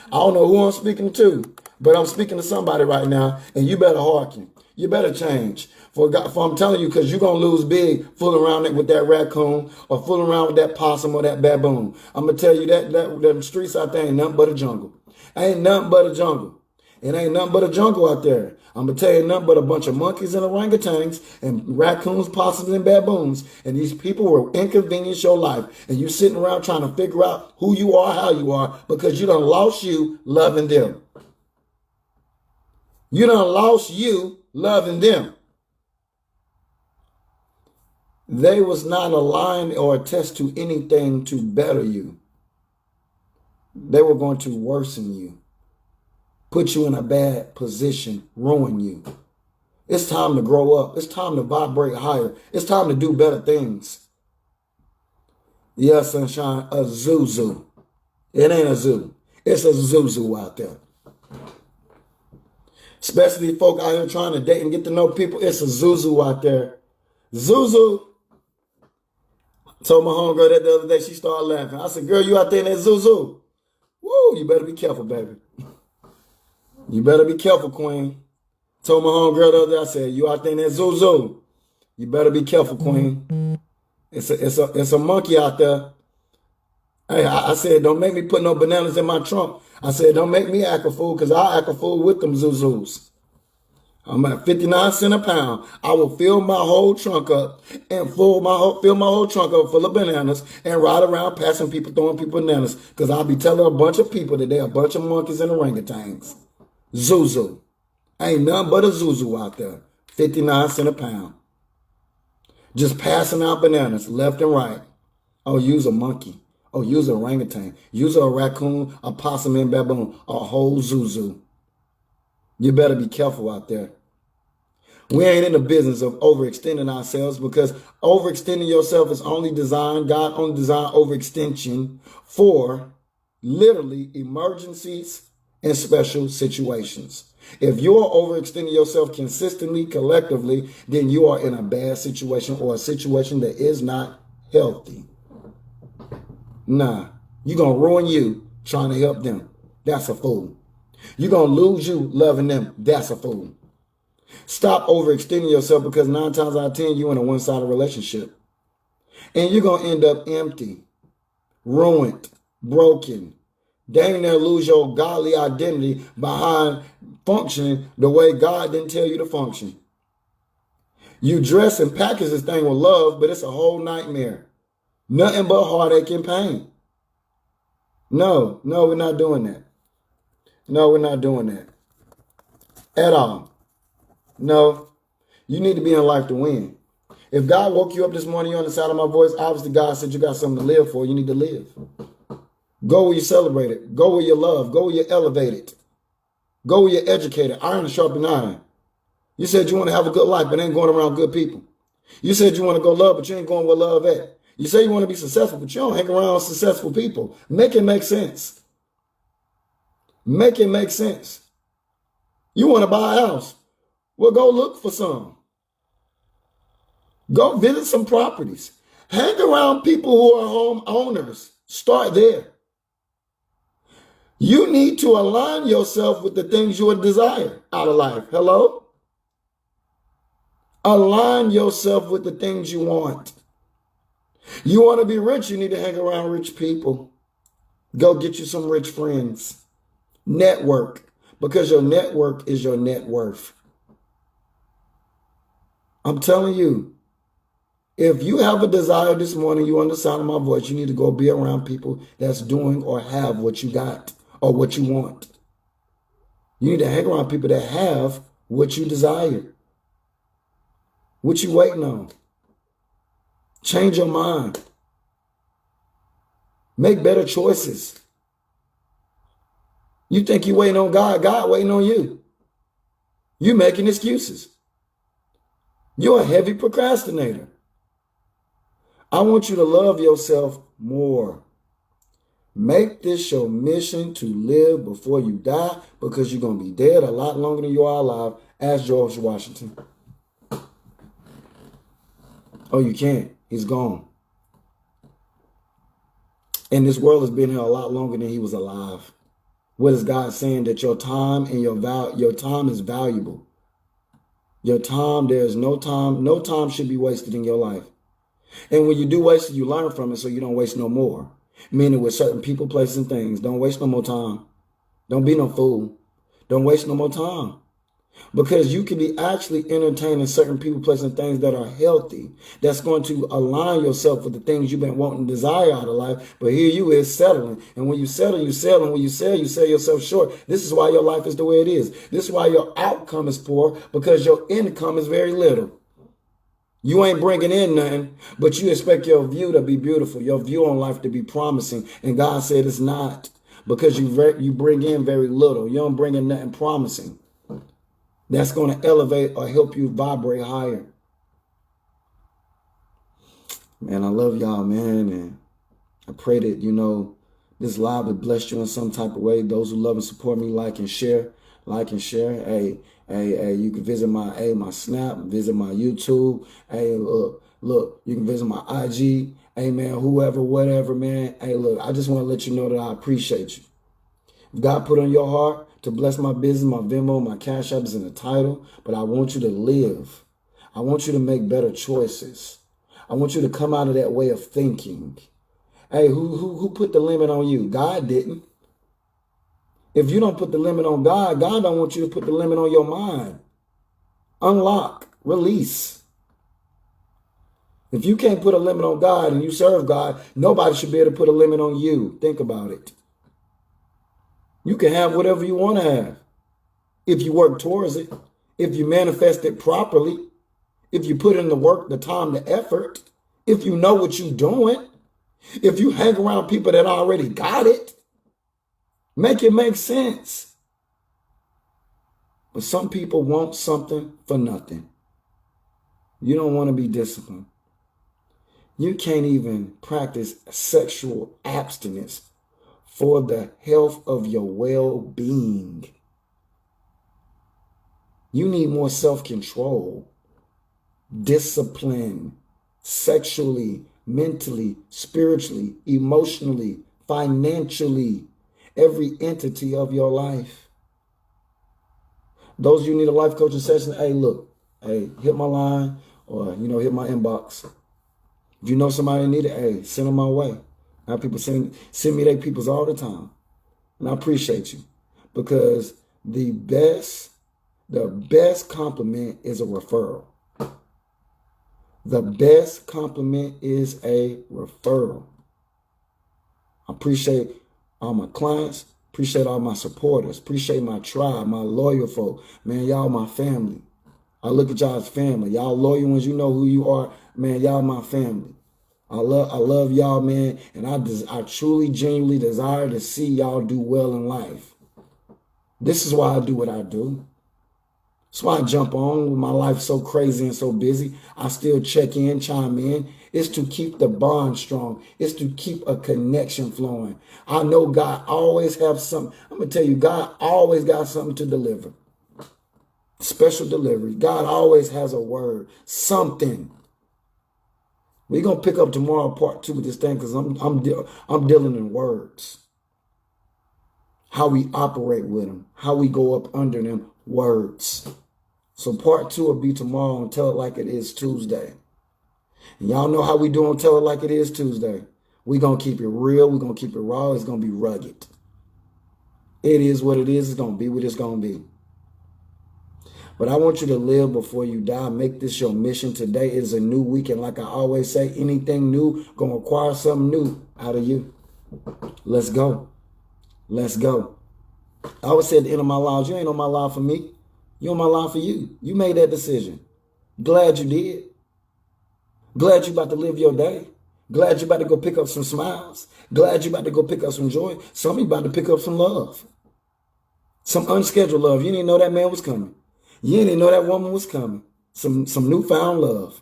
I don't know who I'm speaking to, but I'm speaking to somebody right now, and you better hearken. You better change. For I'm telling you, because you're going to lose big fooling around with that raccoon or fooling around with that possum or that baboon. I'm going to tell you that the streets out there ain't nothing but a jungle. Ain't nothing but a jungle. It ain't nothing but a jungle out there. I'm going to tell you nothing but a bunch of monkeys and orangutans and raccoons, possums, and baboons. And these people will inconvenience your life. And you sitting around trying to figure out who you are, how you are, because you done lost you loving them. You done lost you loving them. They was not aligned or attest to anything to better you. They were going to worsen you, put you in a bad position, ruin you. It's time to grow up. It's time to vibrate higher. It's time to do better things. Yeah, sunshine, a zoo. It ain't a zoo. It's a zoo out there. Especially folk out here trying to date and get to know people. It's a zoo out there. Zuzu. Told my homegirl that the other day. She started laughing. I said, girl, you out there in that zoo. Woo, you better be careful, baby. You better be careful, queen. Told my homegirl the other day, I said, you out there in that zoo. You better be careful, queen. It's a monkey out there. Hey, I said, don't make me put no bananas in my trunk. I said, don't make me act a fool, because I'll act a fool with them zuzus. I'm at 59 cents a pound. I will fill my whole trunk up and fill my whole trunk up full of bananas and ride around passing people, throwing people bananas, because I'll be telling a bunch of people that they're a bunch of monkeys and orangutans. Zuzu. Ain't nothing but a zuzu out there. 59 cents a pound. Just passing out bananas left and right. Oh, use a monkey. Oh, use an orangutan. Use a raccoon, a possum, and baboon. A whole zuzu. You better be careful out there. We ain't in the business of overextending ourselves, because overextending yourself is only designed, God only designed overextension for literally emergencies and special situations. If you're overextending yourself consistently, collectively, then you are in a bad situation, or a situation that is not healthy. Nah, you're going to ruin you trying to help them. That's a fool. You're going to lose you loving them. That's a fool. Stop overextending yourself, because 9 times out of 10, you're in a one-sided relationship. And you're going to end up empty, ruined, broken. Dang near lose your godly identity behind functioning the way God didn't tell you to function. You dress and package this thing with love, but it's a whole nightmare. Nothing but heartache and pain. No, we're not doing that. No, we're not doing that. At all. No, you need to be in life to win. If God woke you up this morning, you're on the side of my voice, obviously God said you got something to live for. You need to live. Go where you celebrate it. Go where you love. Go where you're elevated. Go where you're educated. Iron is sharpening iron. You said you want to have a good life, but ain't going around good people. You said you want to go love, but you ain't going where love at. You say you want to be successful, but you don't hang around successful people. Make it make sense. Make it make sense. You want to buy a house. Well, go look for some. Go visit some properties. Hang around people who are home owners. Start there. You need to align yourself with the things you desire out of life. Hello? Align yourself with the things you want. You want to be rich, you need to hang around rich people. Go get you some rich friends. Network, because your network is your net worth. I'm telling you, if you have a desire this morning, you on the sound of my voice, you need to go be around people that's doing or have what you got or what you want. You need to hang around people that have what you desire. What you waiting on? Change your mind. Make better choices. You think you waiting on God, God waiting on you. You making excuses. You're a heavy procrastinator. I want you to love yourself more. Make this your mission to live before you die, because you're going to be dead a lot longer than you are alive. Ask George Washington. Oh, you can't. He's gone. And this world has been here a lot longer than he was alive. What is God saying? That your time and your time is valuable. Your time, there's no time should be wasted in your life. And when you do waste it, you learn from it, so you don't waste no more. Meaning with certain people, places, and things, don't waste no more time. Don't be no fool. Don't waste no more time. Because you can be actually entertaining certain people, places, and things that are healthy. That's going to align yourself with the things you've been wanting to desire out of life. But here you is settling. And when you settle, you sell. And when you sell yourself short. This is why your life is the way it is. This is why your outcome is poor, because your income is very little. You ain't bringing in nothing, but you expect your view to be beautiful, your view on life to be promising. And God said it's not, because you bring in very little. You don't bring in nothing promising that's going to elevate or help you vibrate higher. Man, I love y'all, man. And I pray that, this live has blessed you in some type of way. Those who love and support me, like and share. Like and share. Hey, you can visit my Snap, visit my YouTube. Hey, look, you can visit my IG. Hey, man, whoever, whatever, man. Hey, look, I just want to let you know that I appreciate you. If God put on your heart to bless my business, my Venmo, my Cash App is in the title, but I want you to live. I want you to make better choices. I want you to come out of that way of thinking. Hey, who put the limit on you? God didn't. If you don't put the limit on God, God don't want you to put the limit on your mind. Unlock, release. If you can't put a limit on God and you serve God, nobody should be able to put a limit on you. Think about it. You can have whatever you want to have if you work towards it, if you manifest it properly, if you put in the work, the time, the effort, if you know what you're doing, if you hang around people that already got it. Make it make sense. But some people want something for nothing. You don't want to be disciplined. You can't even practice sexual abstinence for the health of your well-being. You need more self-control, discipline, sexually, mentally, spiritually, emotionally, financially, every entity of your life. Those of you who need a life coaching session, hit my line or, hit my inbox. If you know somebody that need it, send them my way. I have people send me their peoples all the time. And I appreciate you, because the best compliment is a referral. The best compliment is a referral. I appreciate all my clients, appreciate all my supporters, appreciate my tribe, my loyal folk. Man, y'all my family. I look at y'all as family. Y'all loyal ones, you know who you are. Man, y'all my family. I love y'all, man. And I truly, genuinely desire to see y'all do well in life. This is why I do what I do. That's why I jump on when my life's so crazy and so busy. I still check in, chime in. It's to keep the bond strong. It's to keep a connection flowing. I know God always have something. I'm going to tell you, God always got something to deliver. Special delivery. God always has a word, something. We're going to pick up tomorrow part 2 of this thing, because I'm dealing in words. How we operate with them. How we go up under them. Words. So part 2 will be tomorrow on Tell It Like It Is Tuesday. And y'all know how we do on Tell It Like It Is Tuesday. We're going to keep it real. We're going to keep it raw. It's going to be rugged. It is what it is. It's going to be what it's going to be. But I want you to live before you die. Make this your mission. Today is a new week. And like I always say, anything new going to require something new out of you. Let's go. Let's go. I always say at the end of my lives, you ain't on my life for me. You on my life for you. You made that decision. Glad you did. Glad you about to live your day. Glad you about to go pick up some smiles. Glad you about to go pick up some joy. Some of you about to pick up some love. Some unscheduled love. You didn't know that man was coming. You didn't know that woman was coming. Some newfound love.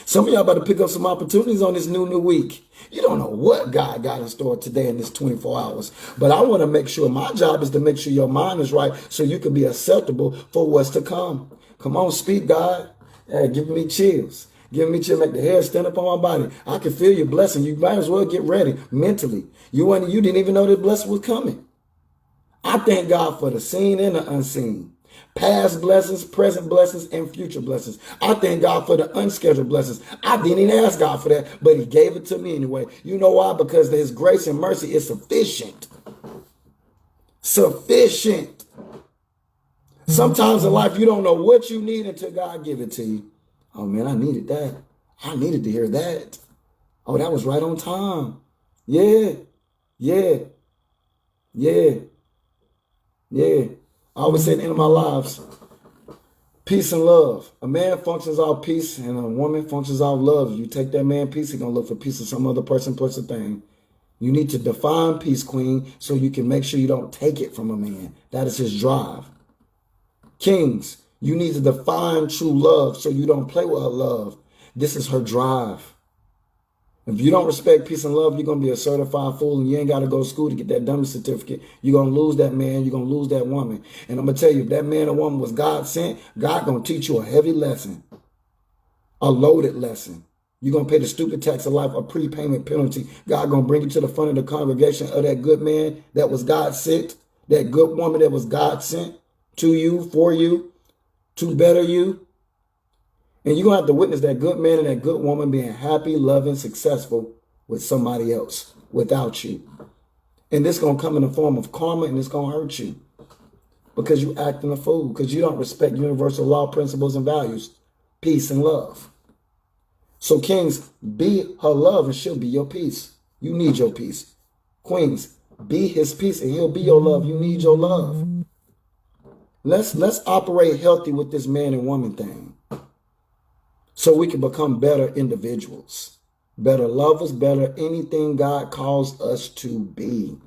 Some of y'all about to pick up some opportunities on this new week. You don't know what God got in store today in this 24 hours. But I want to make sure, my job is to make sure your mind is right so you can be acceptable for what's to come. Come on, speak, God. Hey, giving me chills. Giving me chills, make the hair stand up on my body. I can feel your blessing. You might as well get ready mentally. You didn't even know that blessing was coming. I thank God for the seen and the unseen. Past blessings, present blessings, and future blessings. I thank God for the unscheduled blessings. I didn't even ask God for that, but he gave it to me anyway. You know why? Because his grace and mercy is sufficient. Sufficient. Sometimes in life, you don't know what you need until God give it to you. Oh, man, I needed that. I needed to hear that. Oh, that was right on time. Yeah. I always say at the end of my lives, Peace and love. A man functions off peace and a woman functions off love. If you take that man peace, he's going to look for peace in some other person, place, or thing. You need to define peace, queen, so you can make sure you don't take it from a man. That is his drive. Kings, you need to define true love so you don't play with her love. This is her drive. If you don't respect peace and love, you're going to be a certified fool and you ain't got to go to school to get that dummy certificate. You're going to lose that man. You're going to lose that woman. And I'm going to tell you, if that man or woman was God sent, God going to teach you a heavy lesson, a loaded lesson. You're going to pay the stupid tax of life, a prepayment penalty. God going to bring you to the front of the congregation of that good man that was God sent, that good woman that was God sent to you, for you, to better you. And you're going to have to witness that good man and that good woman being happy, loving, successful with somebody else without you. And this is going to come in the form of karma, and it's going to hurt you because you acting a fool, because you don't respect universal law, principles, and values, peace and love. So kings, be her love and she'll be your peace. You need your peace. Queens, be his peace and he'll be your love. You need your love. Let's operate healthy with this man and woman thing, so we can become better individuals, better lovers, better anything God calls us to be.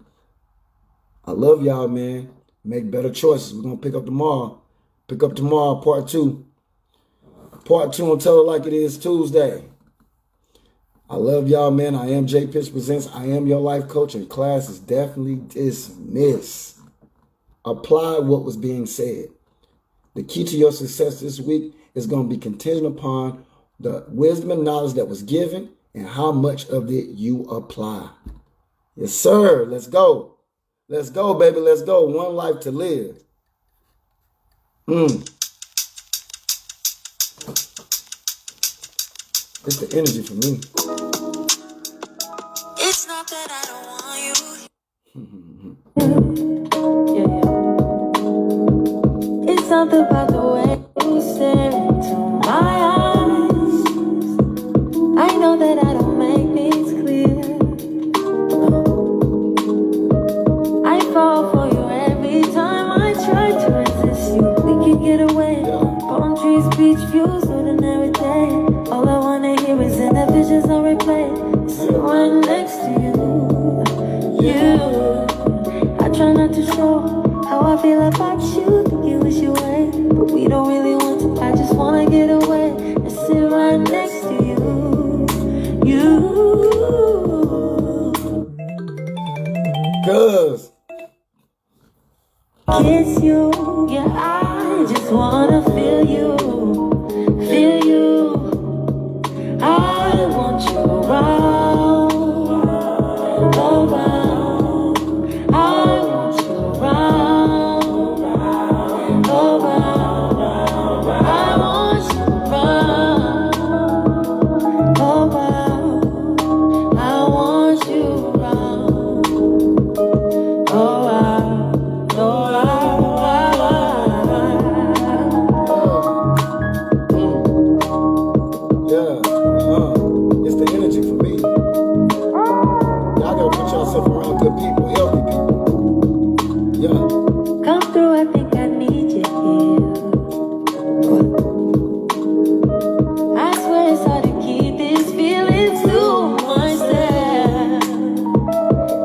I love y'all, man. Make better choices. We're going to pick up tomorrow. Part 2. Part 2 on Tell It Like It Is Tuesday. I love y'all, man. I am J Pitch Presents. I am your life coach, and class is definitely dismissed. Apply what was being said. The key to your success this week is going to be contingent upon the wisdom and knowledge that was given and how much of it you apply. Yes, sir. Let's go. Let's go, baby. Let's go. One life to live. It's the energy for me. It's not that I don't want you. It's something about the way you stare into my eyes. I know that I don't make things clear. I fall for you every time I try to resist you. We can get away. Palm trees, beach views, ordinary day. All I wanna hear is in the visions on replay. Sit right next to you. I try not to show how I feel about you. Think you wish you away, but we don't really want to. I just wanna get away and sit right next to you. Cause kiss you, yeah, I just wanna feel you, feel you. I want you around, around. I want you around, around. I want you around, around. I want you around, around, it's the energy for me. Y'all gotta put yourself around good people, healthy people. Yeah. Come through, I think I need you here. I swear it's hard to keep this feeling to myself.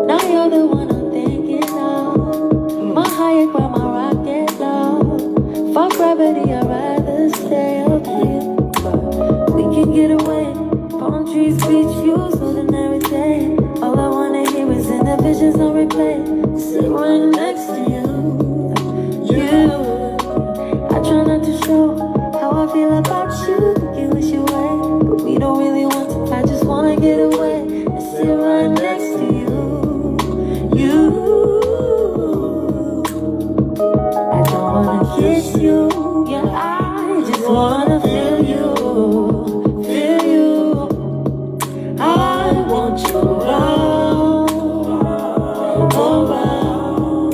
Now you're the one I'm thinking of. My higher ground, my rocket low. Fuck gravity, I'd rather stay up here. But we can get away. Palm trees, beach views, ordinary day. All I wanna hear is in the visions on replay. Sit right next to you. I try not to show how I feel about you. Think you wish you away, but we don't really want to. I just wanna get away and sit right next to you. I don't wanna kiss you, yeah, I just wanna feel you, feel you. I want you around, around.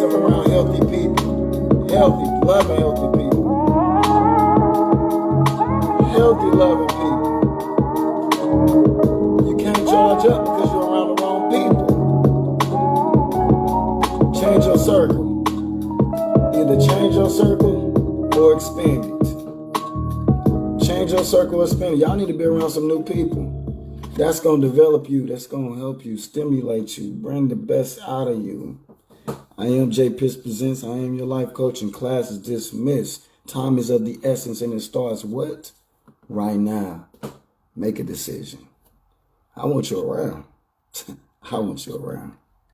yourself around healthy people. Healthy, loving, healthy people. Healthy, loving people. You can't charge up because you're around the wrong people. Change your circle. Either change your circle or expand it. Change your circle or expand it. Y'all need to be around some new people. That's going to develop you. That's going to help you, stimulate you, bring the best out of you. I am J. Pitts Presents. I am your life coach, and class is dismissed. Time is of the essence, and it starts what? Right now. Make a decision. I want you around. I want you around.